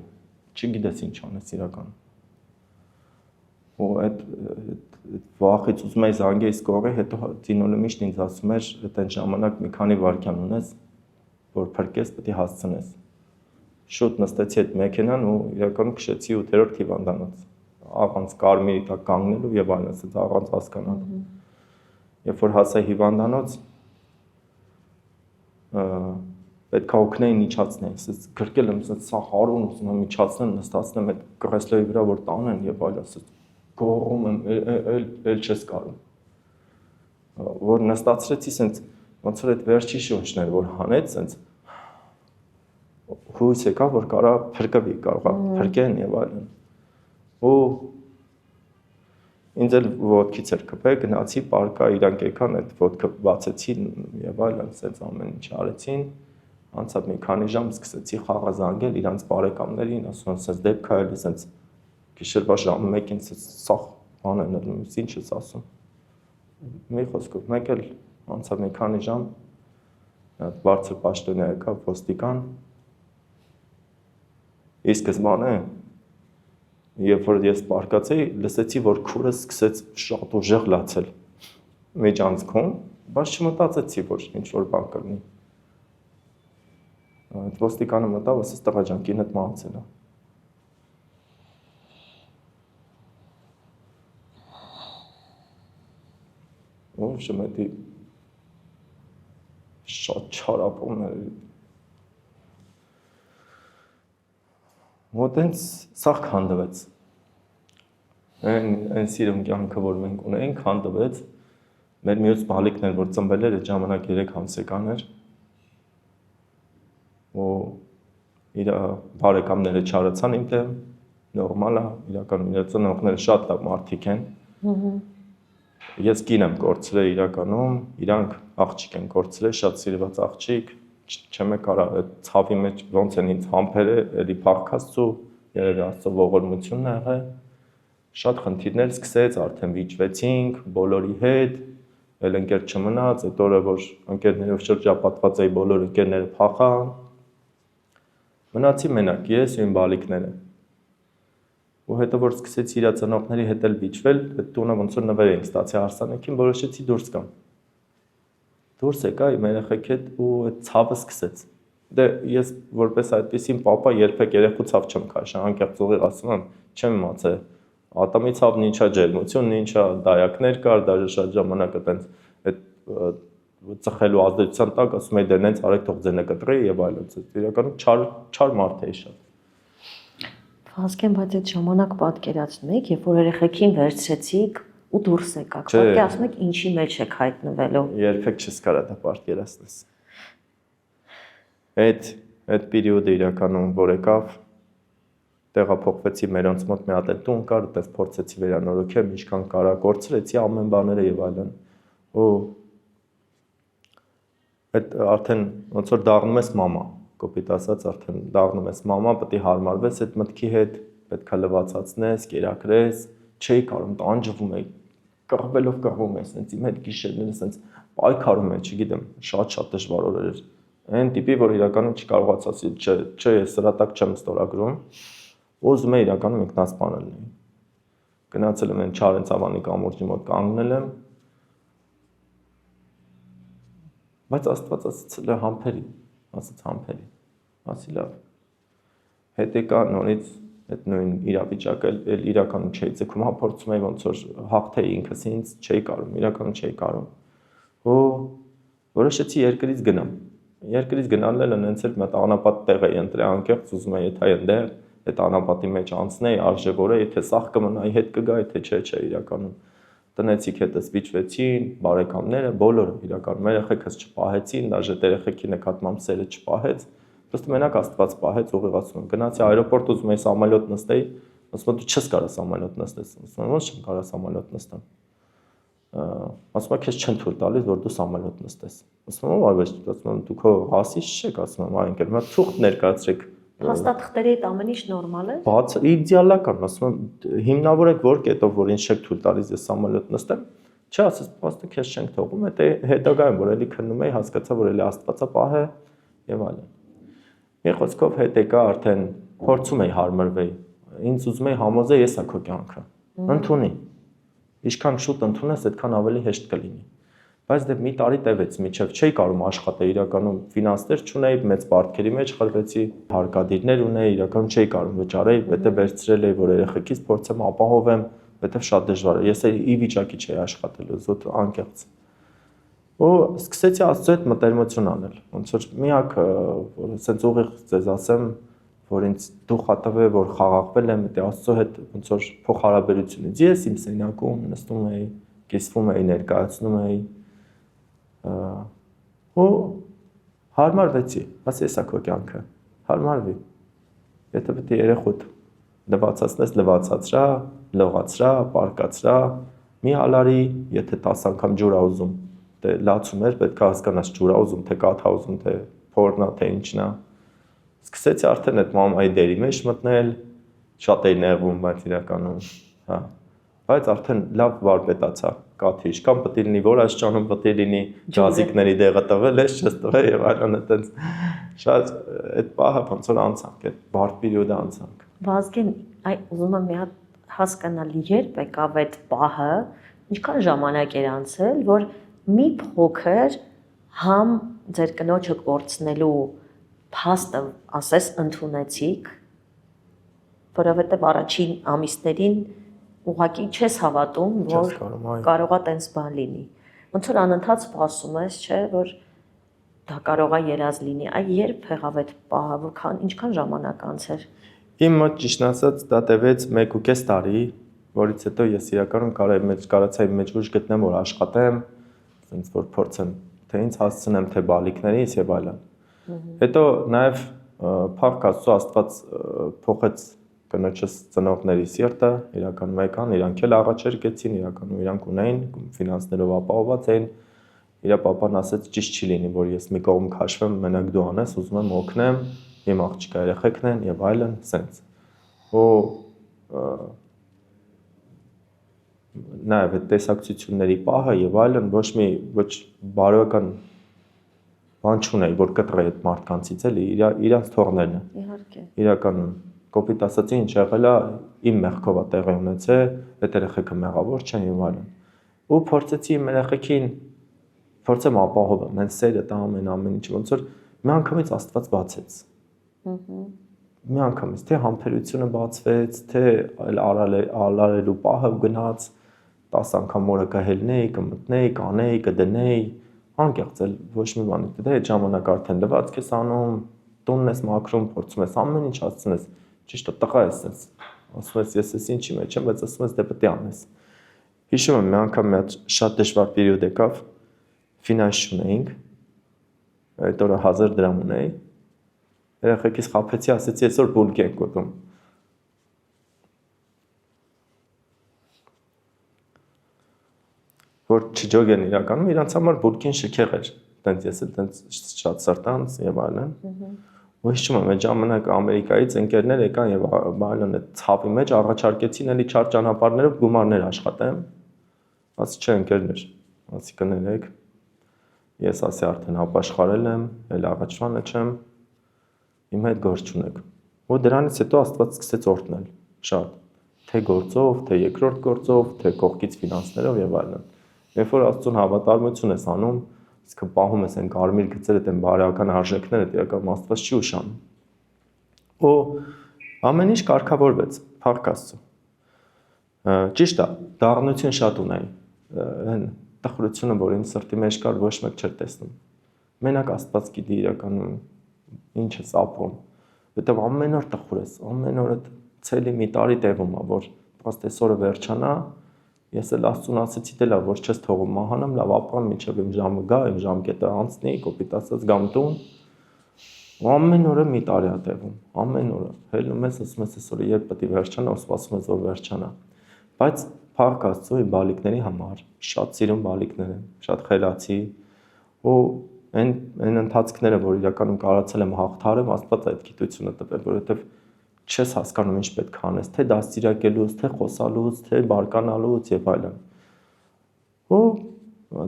Չգիտես ինչ անես իրականում։ Ու այդ վախից ուզում էի զանգեի սկորի, հետո Ծինոլը միշտ ինձ ասում էր, այդ այն ժամանակ մի քանի վայրկյան ունես, որ փրկես, պետք է հասցնես։ Շուտ նստեցի այդ մեքենան ու իրականում քշեցի 8-րդ հիվանդանոց։ Առանց կարմիրի տակ կանգնելու եւ այլն, ասած առանց հասկանալու։ Երբ որ հասա հիվանդանոց, պետք է օգնեին իջացնեին, ասած գրկել եմ, ասած սա հարուն ուզում եմ իջացնեմ, նստացնեմ այդ կրեսլոյի վրա որ տանեն եւ այլն, ասած գոռում եմ, էլ չես կարող։ Որ նստացրեցի, ասած ոնց որ այդ վերջի շունչն էր, որ հանեց, ասած հույս եկա, որ կարա փրկվի, կարողա փրկեն եւ այլն։ Ու ինձ էլ ոտքից էր կպել, գնացի պարկա, իրանք եկան, այդ ոտքը բացեցին եւ այլն, ասած ամեն ինչ արեցին։ Անցավ մի քանի ժամ, սկսեցի խաղա զանգել իրանց բարեկամներին, ասում ասած դեպքա էլ ասած գիշերվա ժամը 1-ին սա բան են ելնում, ինչ ես ասում։ Մի խոսքով, մեկ էլ անցավ մի քանի ժամ, այդ բարձր պաշտոնյա եկավ ոստիկան։ Իսկ սկզբանե, երբ որ ես պարկած էի, լսեցի, որ քուրս սկսեց շատ ուժեղ լացել միջանցքում, բայց չմտածեցի, որ ինչ-որ բան կլինի։ Այդ ոստիկանը մտավ, ասեց տղա ջան, կինդ մահացել է։ Ու շմետի շատ չարապում էր։ Մոտենց սաղ քանդվեց։ Այն սիրում կյանքը, որ մենք ունենք, քանդվեց։ Մեր մյուս բալիկն էր, որ ծնվել էր, այդ ժամանակ 3 ամսական էր։ Ու իր բարեկամները չարացան իմ դեմ, նորմալ է, իրականում իր ծնողները շատ լավ մարդիկ են։ Ես կին եմ կորցրել իրականում, իրանք աղջիկ են կորցրել, շատ սիրված աղջիկ, չեմ կարա այդ ցավի մեջ ոնց են ինձ համբերը, էլի փախքացու, երևի Աստծո ողորմությունն ա եղել։ Շատ խնդիրներ սկսեց, արդեն վիճվեցինք բոլորի հետ, էլ ընկեր չմնաց, այդ օրը որ ընկերներով շրջապատված էի, բոլոր ընկերները փախան։ Մնացի մենակ ես ու իմ բալիկները։ Ու հետո որ սկսեցի իր ծնողների հետ էլ վիճվել, այդ տունը ոնց որ նվեր էինք ստացի հարսանեկին, որոշեցի դուրս գամ։ Դուրս եկա իմ երեխեք հետ ու այդ ցավը սկսեց։ Դե ես որպես այդպեսին պապա երբեք երեխու ցավ չեմ քաշել, անկեղծ ուղիղ ասում եմ, չեմ իմացել։ Ատամի ցավն ինչա ջերմությունն ինչա, դայակներ կար, даже շատ ժամանակ այտենց այդ ծխելու ազդեցության տակ ասում էի դե նենց արեք թող ձենը կտրի եւ այլն։ Իրականում չար մարդ էի շատ։ Վազգեն, բայց այդ ժամանակ պատկերացնում եք, երբ որ երեխեքին վերցրեցիք ու դուրս եկաք, պետք է ասում եք ինչի մեջ եք հայտնվելու։ Երբեք չես կարա դա պատկերացնես։ Այդ պերիոդը իրականում որ եկավ, տեղափոխվեցի մերոնց մոտ մի հատ տուն կար, այդպես փորձեցի վերանորոգել, ինչքան կարա, կորցրեցի ամեն բաները եւ այլն։ Ու այդ արդեն ոնց որ դառնում ես մամա, կոպիտ ասած արդեն դառնում ես մամա, պետք է հարմարվես այդ մտքի հետ, պետքա լվացածնես, կերակրես, չէի կարող, տանջվում էի, կռվում ես, sense իմ հետ գիշերները sense պայքարում եմ, չգիտեմ, շատ դժվար օրեր էր։ Այն տիպի, որ իրականում չկարողացա ասել, չէ, ես սրա տակ չեմ ստորագրում, ուզում եմ իրականում ինքնասպանել լինի։ Գնացել եմ այն Չարենց Ավանի կամուրջի մոտ կանգնել եմ, բայց Աստված ասացել է համբերի, ասաց համբերի, ասի լավ։ Հետ եկա նորից այդ նույն իրավիճակը էլ իրականում չէի ձգում, փորձում էի ոնց որ հաղթեի ինքս ինձ, չէի կարող, իրականում չէի կարող։ Ու որոշեցի երկրից գնամ։ Երկրից գնալն էլ նենց էլ մտ անապատ տեղ է ընտրել անկեղծ ուզում է եթե այնտեղ այդ անապատի մեջ անցնեի արժևորը եթե սաղ կմնայի հետ կգա եթե չէ իրականում տնեցիք հետս վիճվեցին բարեկամները բոլորը իրականում երեխեքս չպահեցին դաժե երեխեքի նկատմամբ սերը չպահեց просто մենակ Աստված պահեց ուղիղացում գնացի այրոպորտ ուզում էի սամոլյոտ նստեի ասում դու չես կարող սամոլյոտ նստես ասում եմ ո՞նց չեմ կարող սամոլյոտ նստեմ ասում եմ քեզ չեն թույլ տալիս որ դու սամոլյոտ նստես ասում եմ այ ասում եմ դու քո հասից չեք ասում եմ այ ընկեր մա թուղթ ներկայացրեք Փաստաթղթերի հետ ամեն ինչ նորմալ է բաց իդեալական ասում եմ հիմնավորեք որ կետով որ ինչ չեք թույլ տալիս ես սամոլյոտ նստեմ չէ ասես փաստը քեզ չենք թողում հետո հետագայում որ էլի քննում էի հասկացա որ էլի Աստվածա պահ է եւ այլն մի խոսքով հետ եկա արդեն փորձում էի հարմարվել ինձ ուզում էի համոզել ես ա քո կյանքը ընդունի Ինչքան շուտ ընդունես, այդքան ավելի հեշտ կլինի։ Բայց դե մի տարի տևեց, միջև չէի կարող աշխատել, իրականում ֆինանսներ չունեի, մեծ պարտքերի մեջ խրվեցի, հարկադիրներ ունեի, իրականում չէի կարող վճարել, պետք է վերցրել էի, որ երեխեքից փորձեմ ապահովեմ, պետք է շատ դժվար է։ Ես ի վիճակի չէի աշխատելու, զուտ անկեղծ։ Ու սկսեցի Աստծո հետ մտերմություն անել։ Ոնց որ միակ, որ ասենց ուղիղ ձեզ ասեմ, որ ինձ դուխ ատվել որ խաղաղվել եմ դե Աստծո հետ ոնց որ փոխհարաբերությունից ես իմ սենյակում նստում էի կիսվում էի ներկայացնում էի ու հարմարվեցի ասես էսա քո կյանքը հարմարվի եթե պետք է երեխուդ լվացածնես լվացածրա լողացրա պարկացրա մի հալարի եթե 10 անգամ ջուր ա ուզում դե լացում էր պետք է հասկանաս ջուր ա ուզում թե կաթ ա ուզում թե փորնա թե ինչն ա Սկսեցի արդեն այդ մամայի դերի մեջ մտնել, շատ էի նեղվում, բայց իրականում, հա։ Բայց արդեն լավ վարպետացա, կաթի ինչքան պետք է լինի, որ աշճանում պետք է լինի, ջազիկների դեղը տվել ես, չես տվել եւ այլն այդպես շատ այդ պահը ոնց որ անցանք, այդ բարդ պերիոդը անցանք։ Վազգեն, այ ուզում եմ մի հատ հասկանալ երբ եկավ այդ պահը, ինչքան ժամանակ էր անցել, որ մի փոքր համ ձեր կնոջը կորցնելու փաստը ասես ընդունեցիք, որովհետև առաջին ամիսներին ուղղակի չես հավատում, որ կարողա տենց բան լինի։ Ոնց որ անընդհատ սպասում ես, չէ, որ դա կարողա երազ լինի։ Այ երբ եղավ այդ պահը, որքան ինչքան ժամանակ անցեր։ Իմ մոտ ճիշտ ասած դա տևեց 1.5 տարի, որից հետո ես իրականում կարացայի մեջ ուժ գտնեմ, որ աշխատեմ, ասենց որ փորձեմ թե ինձ հասցնեմ, թե բալիկներից եւ այլն։ Հետո նաև փառք Աստծո Աստված փոխեց կնոջս ծնողների սիրտը, իրականում եկան, իրանք էլ աղաչեր գեցին, իրականում իրանք ունեին, ֆինանսներով ապահովված էին։ Իրա papan ասաց ճիշտ չի լինի, որ ես մի կողմ քաշվեմ, մենակ դու անես, ուզում եմ օգնեմ, իմ աղջիկա երեխեքն են եւ այլն, սենց։ Ու նաև այդ տեսակցությունների պահը եւ այլն ոչ բարոյական բան չունեի, որ կտրեի այդ մարդկանցից էլի, իրանց թողնելն է։ Իհարկե։ Իրականում կոպիտ ասացի ինչ եղել է, իմ մեղքով է տեղի ունեցել, այդ երեխեքը մեղավոր չեն եւ այլն։ Ու փորձեցի իմ երեխեքին փորձեմ ապահովել, հենց սերը տամ ամեն ինչ, ոնց որ մի անգամից Աստված բացեց։ Մի անգամից թե համբերությունը բացվեց, թե արարելու պահը գնաց, 10 անգամ օրը կհելնեի, կմտնեի, կանեի, կդնեի անկեղծ էլ ոչ մի բան դե այդ ժամանակ արդեն լվացք ես անում, տունն ես մաքրում, փորձում ես ամեն ինչ հասցնես, ճիշտ է տղա ես sense, ասում ես ես ես ինչի մեջ եմ, բայց ասում ես դե պետք է անես։ Հիշում եմ մի անգամ մի հատ շատ դժվար պերիոդ եկավ, ֆինանս չունեինք, այդ օրը 1000 դրամ ունեի, երեխեքից խաբեցի, ասեցի այսօր բուլկ ենք ուտում։ Որ չջոգեն իրականում իրանց համար բուրկին շքեղ էր, տենց ես էլ տենց շատ սրտանց եւ այլն։ Ու հիշում եմ այդ ժամանակ Ամերիկայից ընկերներ եկան եւ այլն այդ ցավի մեջ առաջարկեցին էլի չար ճանապարհներով գումարներ աշխատեմ։ Ասի չէ ընկերներ, ասի կներեք։ Ես ասի արդեն ապաշխարել եմ, էլ առաջվանը չեմ։ Իմ հետ գործ չունեք։ Ու դրանից հետո Աստված սկսեց օրհնել շատ, թե գործով, թե երկրորդ գործով, թե կողքից ֆինանսներով եւ այլն։ Երբ որ Աստծուն հավատարմություն ես անում, իսկ պահում ես այն կարմիր գծերը, այն բարոյական արժեքները, իրական Աստված չի ուշանում։ Ու ամեն ինչ կարգավորվեց, փառք Աստծո։ Ճիշտ է, դառնություն շատ ունեի։ Այն տխրությունը, որ ինձ սրտի մեջ կար, ոչ մեկ չէր տեսնում։ Մենակ Աստված գիտի իրականում ինչ ես ապրում, որտեղ ամեն օր տխուր ես, ամեն օր ցելի մի տարի տևում է, որ պրոստը այսօրը վերջանա, ես էլ Աստծուն ասեցի դելա, որ չես թողում մահանամ, լավ ապրեմ, մինչև իմ ժամը գա, իմ ժամկետը անցնի, կոպիտ ասած գամ տուն։ Ու ամեն օրը մի տարի է տևում, ամեն օրը։ Հելնում ես, ասում ես այսօրը երբ պետք է վերջանա, ու սպասում ես որ վերջանա։ Բայց փառք Աստծո իմ բալիկների համար, շատ սիրուն բալիկներ են, շատ խելացի, ու այն ընթացքները, որ իրականում կարողացել եմ հաղթարեմ, Աստված այդ գիտությունը տվել, որովհետև չես հասկանում ինչ պետք է անես, թե դաստիարակելուց, թե խոսալուց, թե բարկանալուց եւ այլն։ Ու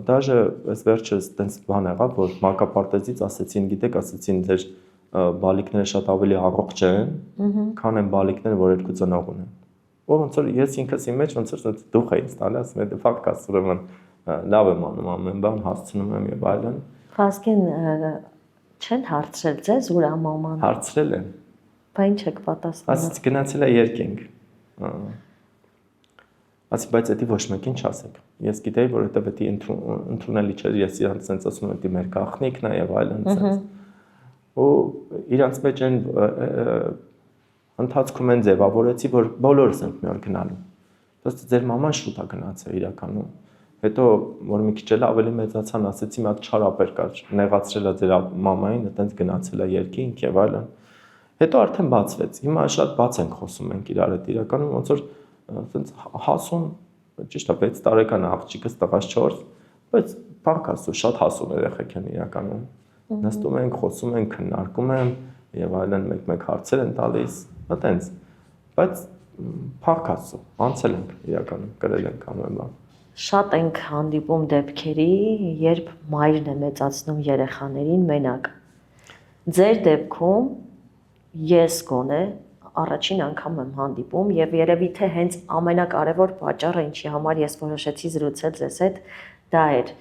դաժե այս վերջերս տենց բան եղավ, որ մանկապարտեզից ասեցին, գիտեք, ասեցին ձեր բալիկները շատ ավելի առողջ են, քան այն բալիկները, որ երկու ծնող ունեն։ Ու ոնց որ ես ինքս իմ մեջ ոնց որ դուխ էի ստալի, ասում եմ, դե ֆակտ ուրեմն լավ եմ անում ամեն բան, հասցնում եմ եւ այլն։ Ֆասկին չեն հարցրել ձեզ ուր ամաման։ Հարցրել են։ Բա ինչ եք պատասխանել։ Ասից գնացել է երկինք։ Ասի, բայց դա ոչ մեկին չասեք։ Ես գիտեի, որ դա պետք է ընդունելի չէ, ես իրանց sense ասում եմ, դա մեր գախնիկն է եւ այլն sense։ Ու իրանց մեջ են ընթացքում են ձևավորեցի, որ բոլորս ենք մի օր գնալու։ Դասը ձեր մաման շուտ է գնացել իրականում։ Հետո որ մի քիչ էլ ավելի մեծացան, ասեցի մի հատ չարապեր կար, նեղացրել է ձեր մամային, այտենց գնացել է երկինք եւ այլն։ Հետո արդեն բացվեց։ Հիմա շատ բաց ենք խոսում ենք իրար հետ իրականում ոնց որ այտենց հասուն, ճիշտ է 6 տարեկան աղջիկս տղաս 4, բայց փառք Աստծո շատ հասուն երեխեք են իրականում։ Նստում ենք, խոսում ենք, քննարկում են եւ այլն մեկ-մեկ հարցեր են տալիս, այտենց։ Բայց փառք Աստծո, անցել ենք իրականում, կրել ենք ամեն բան։ Շատ ենք հանդիպում դեպքերի, երբ մայրն է մեծացնում երեխաներին մենակ։ Ձեր դեպքում ես գոնե առաջին անգամ եմ հանդիպում եւ երևի թե հենց ամենակարևոր պատճառը, ինչի համար ես որոշեցի զրուցել ձեզ հետ, դա էր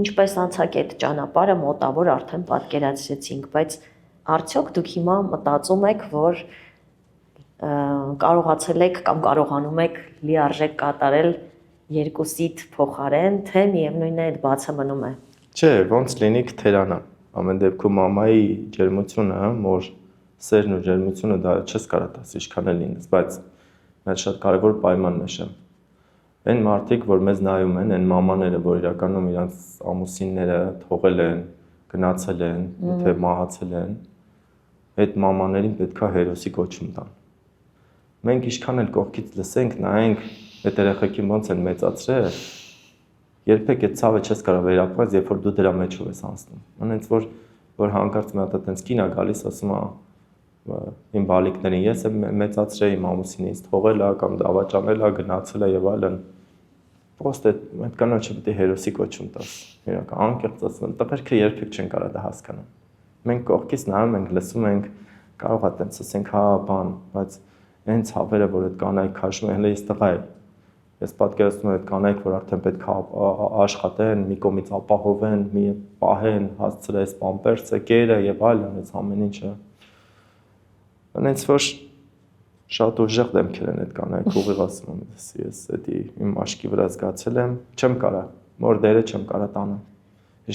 ինչպես անցակ այդ ճանապարհը մոտավոր արդեն պատկերացրեցինք, բայց արդյոք դուք հիմա մտածում եք, որ կարողացել եք կամ կարողանում եք լիարժեք կատարել երկուսիդ փոխարեն, թե միևնույն է այդ բացը մնում է։ Չէ, ոնց լինի կթերանա։ Ամեն դեպքում մամայի ջերմությունը, մոր սերն ու ջերմությունը դա չես կարող տաս ինչքան էլ լինես, բայց այդ շատ կարևոր պայման նշեմ։ Այն մարդիկ, որ մեզ նայում են, այն մամաները, որ իրականում իրանց ամուսինները թողել են, գնացել են, թե մահացել են, այդ մամաներին պետքա հերոսի կոչում տան։ Մենք ինչքան էլ կողքից լսենք, նայենք, այդ երեխեքին ոնց են մեծացրել, երբեք այդ ցավը չես կարող վերապրել, երբ որ դու դրա մեջով ես անցնում։ Անենց որ հանկարծ մի հատ այտենց կին է գալիս, ասում է իմ բալիկներին ես եմ մեծացրել, իմ ամուսինից թողել է կամ դավաճանել է, գնացել է եւ այլն։ Պրոստը այդ կանոչը պետք է հերոսի կոչում տաս։ Իրական անկեղծ ասեմ, տղերքը երբեք չեն կարող դա հասկանալ։ Մենք կողքից նայում ենք, լսում ենք, կարող է այտենց ասենք, հա, բան, բայց այն ցավերը, որ այդ կանայք քաշում են, հենց ես տղա եմ։ Ես պատկերացնում եմ այդ կանայք, որ արդեն պետք է աշխատեն, մի կողմից ապահովեն, մի պահեն, հասցրես պամպերսը, կերը եւ այլն, այս ամեն ինչը։ Անենց որ շատ ուժեղ դեմքեր են այդ կանայք, ուղիղ ասում եմ, ես էդի իմ աշկի վրա զգացել եմ, չեմ կարա, մոր դերը չեմ կարա տանեմ։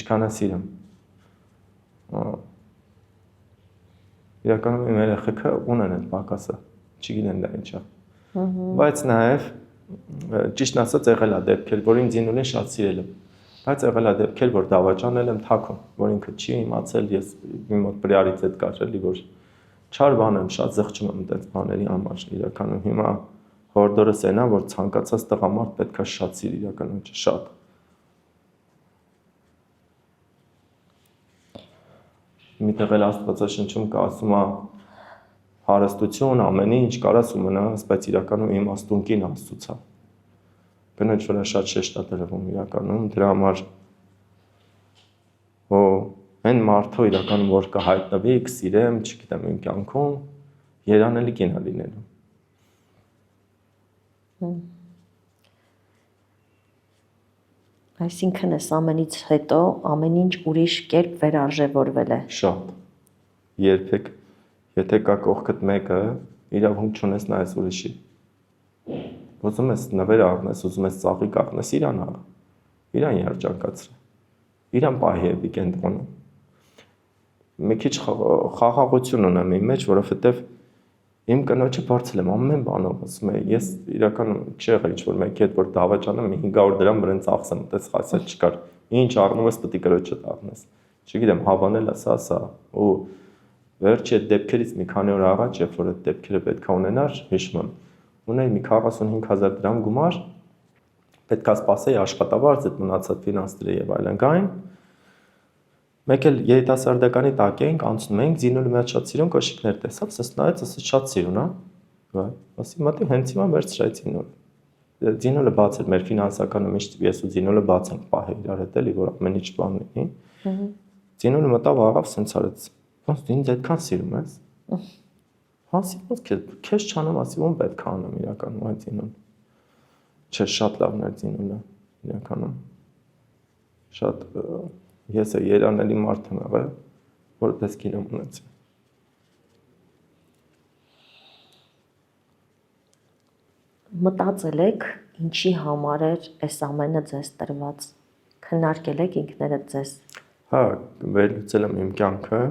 Ինչքան է սիրեմ։ Իրականում իմ երեխեքը ունեն այդ պակասը, չգիտեն դա ինչ է։ Բայց նաեւ ճիշտ ասած եղել է դեպքեր, որ ինձ ինուլին շատ սիրել եմ, բայց եղել է դեպքեր, որ դավաճանել եմ թաքուն, որ ինքը չի իմացել, ես մի մոտ պրիորիտետ կար էլի, որ չար բան եմ, շատ զղջում եմ այդպես բաների համար, իրականում հիմա հորդորս այնա, որ ցանկացած տղամարդ պետքա շատ սիրի իրականում, շատ։ Միտեղ էլ Աստվածաշնչում կա ասում է հարստություն, ամեն ինչ կարաս ու մնաս, բայց իրականում իմաստուն կին Աստծուց է։ Կնոջ վրա շատ շեշտ է դրվում իրականում, դրա համար այն մարդը իրականում որ կհայտնվի, կսիրեմ, չգիտեմ իմ կյանքում, երանելի կին է լինելու։ Այսինքն այս ամենից հետո ամեն ինչ ուրիշ կերպ վերարժևորվել է։ Շատ։ Երբեք եթե կա կողքդ մեկը, իրավունք չունես նայես ուրիշի։ Ուզում ես նվեր առնես, ուզում ես ծաղիկ առնես, իրան աղ։ Իրան երջանկացրե։ իրան պահի էպիկենտրոնում։ Մի քիչ խաղաղություն ունեմ իմ մեջ, որովհետև իմ կնոջը բարձել եմ ամեն բանով, ասում է, ես իրականում չեղա ինչ-որ մեկի հետ, որ դավաճանեմ 500 դրամ վրան ծախսեմ, այդպես խասյալ չկար։ Ինչ առնում ես, պետք է կրոջը տաղնես։ Չգիտեմ, հավանել ասա, ու վերջի այդ դեպքերից մի քանի օր առաջ, երբ որ այդ դեպքերը պետք է ունենար, հիշում եմ, ունեի մի 45000 դրամ գումար, պետք է սպասեի աշխատավարձ, այդ մնացած ֆինանսները եւ այլն գային։ Մեկ էլ երիտասարդականի տակ էինք, անցնում էինք, Զինուլը մի հատ շատ սիրուն կոշիկներ տեսավ, ասես նայեց, ասես շատ սիրուն, հա։ Ասի մտի հենց հիմա վերցրեց Զինուլը։ Զինուլը բաց էր, մեր ֆինանսականը միշտ ես ու Զինուլը բաց ենք պահել իրար հետ էլի, որ ամեն ինչ բան լինի։ Զինուլը մտավ առավ, սենց արեց։ Ոնց դու ինձ այդքան սիրում ես։ Հասի ոնց քեզ չանեմ, ասի ում պետք է անեմ իրականում այդ Զինուլը։ Չէ, շատ լավն էր Զինուլը իրականում։ Շատ ես երանելի մարդ եմ եղել, որպես գինեմ ունեցի։ Մտածել եք, ինչի համար էր այս ամենը ձեզ տրված։ Քննարկել եք ինքներդ ձեզ։ Հա, վերլուծել եմ իմ կյանքը։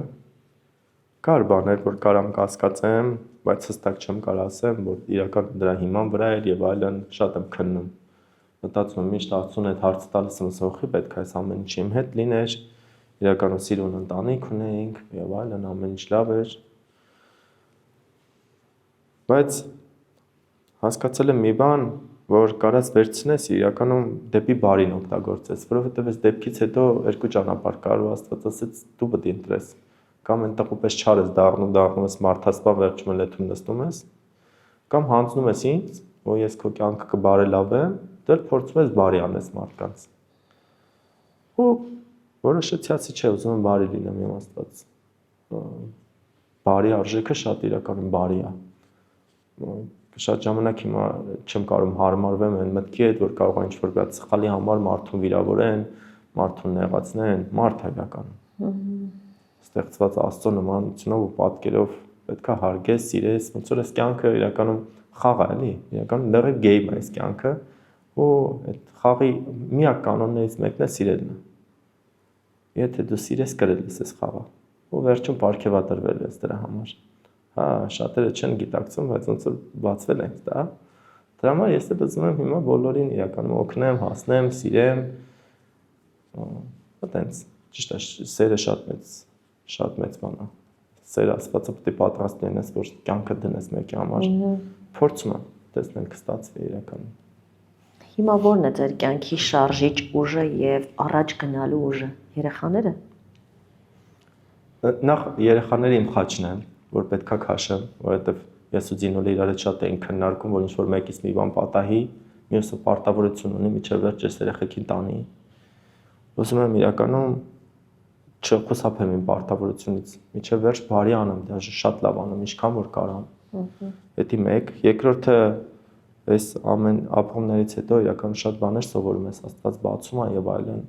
Կար բաներ, որ կարամ կասկածեմ, բայց հստակ չեմ կարող ասեմ, որ իրական դրա հիման վրա էր եւ այլն, շատ եմ քննում։ Մտածում եմ, միշտ Աստծուն այդ հարցը տալիս եմ, սոխի պետք է այս ամեն ինչի իմ հետ լիներ։ Իրականում սիրուն ընտանիք ունեինք եւ այլն, ամեն ինչ լավ էր։ Բայց հասկացել եմ մի բան, որ կարաս վերցնես իրականում դեպի բարին օգտագործես, որովհետեւ այս դեպքից հետո երկու ճանապարհ կար ու Աստված ասեց դու պետք է ընտրես։ Կամ այն տղուպես չար ես դառնում ես մարդասպան, վերջում լեթում նստում ես, կամ հանձնում ես ինձ, որ ես քո կյանքը կբարելավեմ, դեռ փորձում ես բարի անես մարդկանց։ Ու որոշեցի, չէ, ուզում եմ բարի լինեմ իմ Աստված։ Բարի արժեքը շատ իրականում բարի է։ Շատ ժամանակ հիմա չեմ կարող հարմարվեմ այն մտքի հետ, որ կարող է ինչ-որ բաց սխալի համար մարդուն վիրավորեն, մարդուն նեղացնեն, մարդ է իրականում։ Ստեղծված Աստծո նմանությունով ու պատկերով պետք է հարգես, սիրես, ոնց որ այս կյանքը իրականում խաղ է, էլի, իրականում լրիվ գեյմ է այս կյանքը, ու այդ խաղի միակ կանոններից մեկն է սիրելն է։ Եթե դու սիրես, կրել ես այս խաղը, ու վերջում պարգևատրվել ես դրա համար։ Հա, շատերը չեն գիտակցում, բայց ոնց որ բացվել են դա։ Դրա համար ես էլ ուզում եմ հիմա բոլորին իրականում օգնեմ, հասնեմ, սիրեմ։ Այտենց, ճիշտ է, սերը շատ մեծ բան է։ Սերը Աստվածը պետք է պատրաստ լինես, որ կյանքը դնես մեկի համար։ Փորձում եմ, տեսնենք կստացվի իրականում։ Հիմա ո՞րն է ձեր կյանքի շարժիչ ուժը եւ առաջ գնալու ուժը։ Երեխաները։ Նախ երեխաները իմ խաչն են, որ պետքա քաշեմ, որովհետև ես ու Զինոլը իրար հետ շատ էինք քննարկում, որ ինչ-որ մեկից մի բան պատահի, մյուսը պարտավորություն ունի, միջև վերջ ես երեխեքին տանի։ Ուզում եմ իրականում չխուսափեմ իմ պարտավորությունից, միջև վերջ բարի անեմ, դաժե շատ լավ անեմ, ինչքան որ կարամ։ Դա մեկ, երկրորդը այս ամեն ապրումներից հետո իրական շատ բաներ սովորում ես, Աստված բացում է եւ այլն։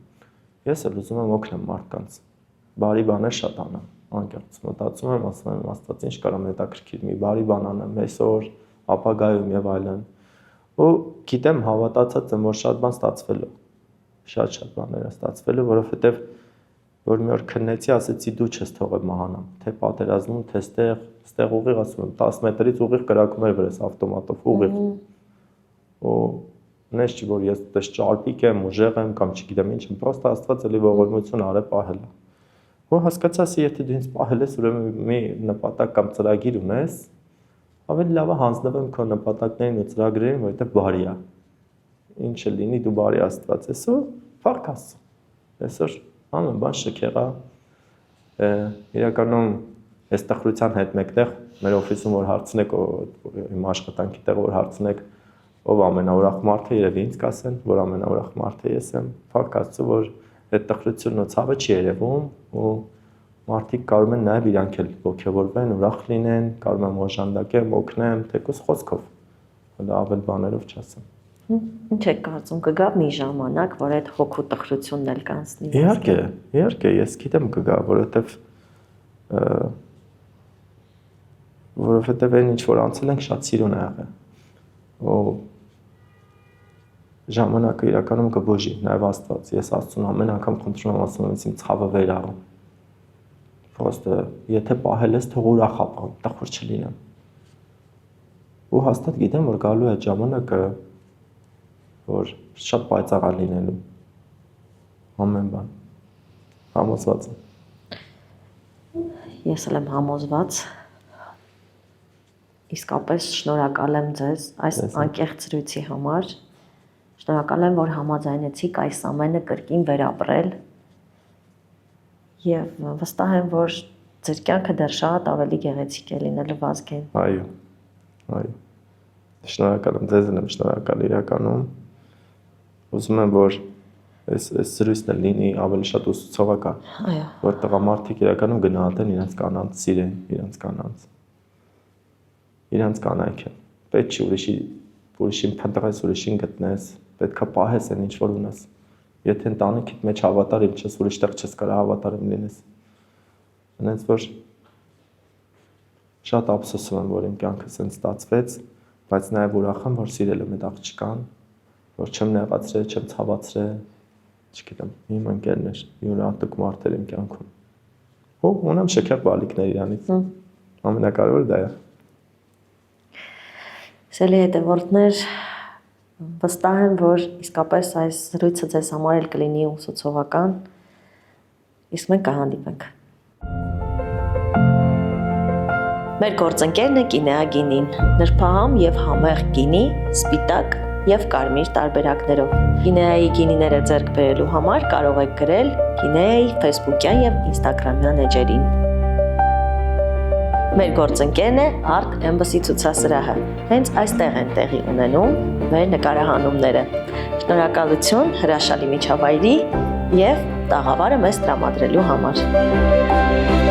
Ես էլ ուզում եմ օգնեմ մարդկանց։ Բարի բաներ շատ անեմ, անկեղծ մտածում եմ, ասում եմ Աստված ինչ կարամ հետաքրքիր մի բարի բան անեմ այսօր, ապագայում եւ այլն։ Ու գիտեմ, հավատացած եմ, որ շատ բան ստացվելու։ Շատ բաներ է ստացվելու, որովհետեւ որ մի օր քննեցի, ասեցի դու չես թողել մահանամ, թե պատերազմում, թե ստեղ ուղիղ ասում եմ 10 մետրից ուղիղ կրակում էր վրես ավտոմատով ուղիղ։ Ու նես չի որ ես դες ճարպիկ եմ, ուժեղ եմ կամ չգիտեմ ինչ եմ, պրոստը Աստված էլի ողորմություն արել պահել է։ Ու հասկացա, եթե դու ինձ պահել ես, ուրեմն մի նպատակ կամ ծրագիր ունես, ավելի լավ է հանձնվեմ քո նպատակներին ու ծրագրերին, որովհետև բարի է։ Ինչը լինի, դու բարի Աստված ես ու փառք Աստծո։ Այսօր ամեն բան շքեղ է։ Իրականում այս տխրության հետ մեկտեղ մեր օֆիսում որ հարցնեք, իմ աշխատանքի տեղը որ հարցնեք, ով ամենաուրախ մարդը, երևի ինձ կասեն, որ ամենաուրախ մարդը ես եմ։ Փառք Աստծո, որ այդ տխրությունն ու ցավը չի երևում ու մարդիկ կարող են նաև իրանք էլ ողջավորվեն, ուրախ լինեն, կարող են օժանդակեմ, օգնեմ, թեկուզ խոսքով։ Հələ ավել բաներով չասեմ։ Ինչ եք կարծում, կգա մի ժամանակ, որ այդ հոգու տխրությունն էլ կանցնի։ Իհարկե, ես գիտեմ կգա, որովհետև այն ինչ որ անցել ենք շատ սիրուն է եղել։ Ու ժամանակը իրականում կբուժի, նաև Աստված։ Ես Աստծուն ամեն անգամ խնդրում եմ, ասում եմ, իմ ցավը վեր առա։ Պրոստը եթե պահել ես, թող ուրախ ապրեմ, տխուր չլինեմ։ Ու հաստատ գիտեմ, որ գալու է այդ ժամանակը, որ շատ պայծառ է լինելու։ Ամեն բան։ Համոզված եմ։ Ես էլ եմ համոզված։ Իսկապես շնորհակալ եմ ձեզ այս անկեղծ զրույցի համար։ Շնորհակալ եմ, որ համաձայնեցիք այս ամենը կրկին վերապրել։ Եվ վստահ եմ, որ ձեր կյանքը դեռ շատ ավելի գեղեցիկ է լինելու Վազգեն։ Այո։ Այո։ Շնորհակալ եմ, ձեզ եմ շնորհակալ իրականում։ Ուզում եմ, որ այս զրույցը լինի ավելի շատ ուսուցողական։ Այո։ Որ տղամարդիկ իրականում գնահատեն իրենց կանանց, սիրեն իրենց կանանց։ Իրենց կանայքը։ Պետք չի ուրիշին փնտրես, ուրիշին գտնես, պետքա պահես այն ինչ որ ունես։ Եթե ընտանիքիդ մեջ հավատարիմ չես, ուրիշ տեղ չես կարող հավատարիմ լինես։ Այնպես որ շատ ափսոսում եմ, որ իմ կյանքը սենց ստացվեց, բայց նաև ուրախ եմ, որ սիրել եմ այդ աղջկան, որ չեմ նեղացրել, չեմ ցավացրել, չգիտեմ, իմ ընկերներ, յուրատուկ մարդեր իմ կյանքում։ Ու ունեմ շքեղ բալիկներ իրանից։ Ամենակարևորը դա է։ Սելի հետևորդներ, վստահ եմ, որ իսկապես այս զրույցը ձեզ համար էլ կլինի ուսուցողական, իսկ մենք կհանդիպենք։ Մեր գործընկերն է Կինեա գինին, նրբահամ եւ համեղ գինի, սպիտակ եւ կարմիր տարբերակներով։ Կինեայի գինիները ձեռք բերելու համար կարող եք գրել Կինեայի Facebook-յան եւ Instagram-յան էջերին։ Մեր գործընկերն է Art Embassy ցուցասրահը։ Հենց այստեղ են տեղի ունենում մեր նկարահանումները։ Շնորհակալություն հրաշալի միջավայրի եւ տաղավարը մեզ տրամադրելու համար։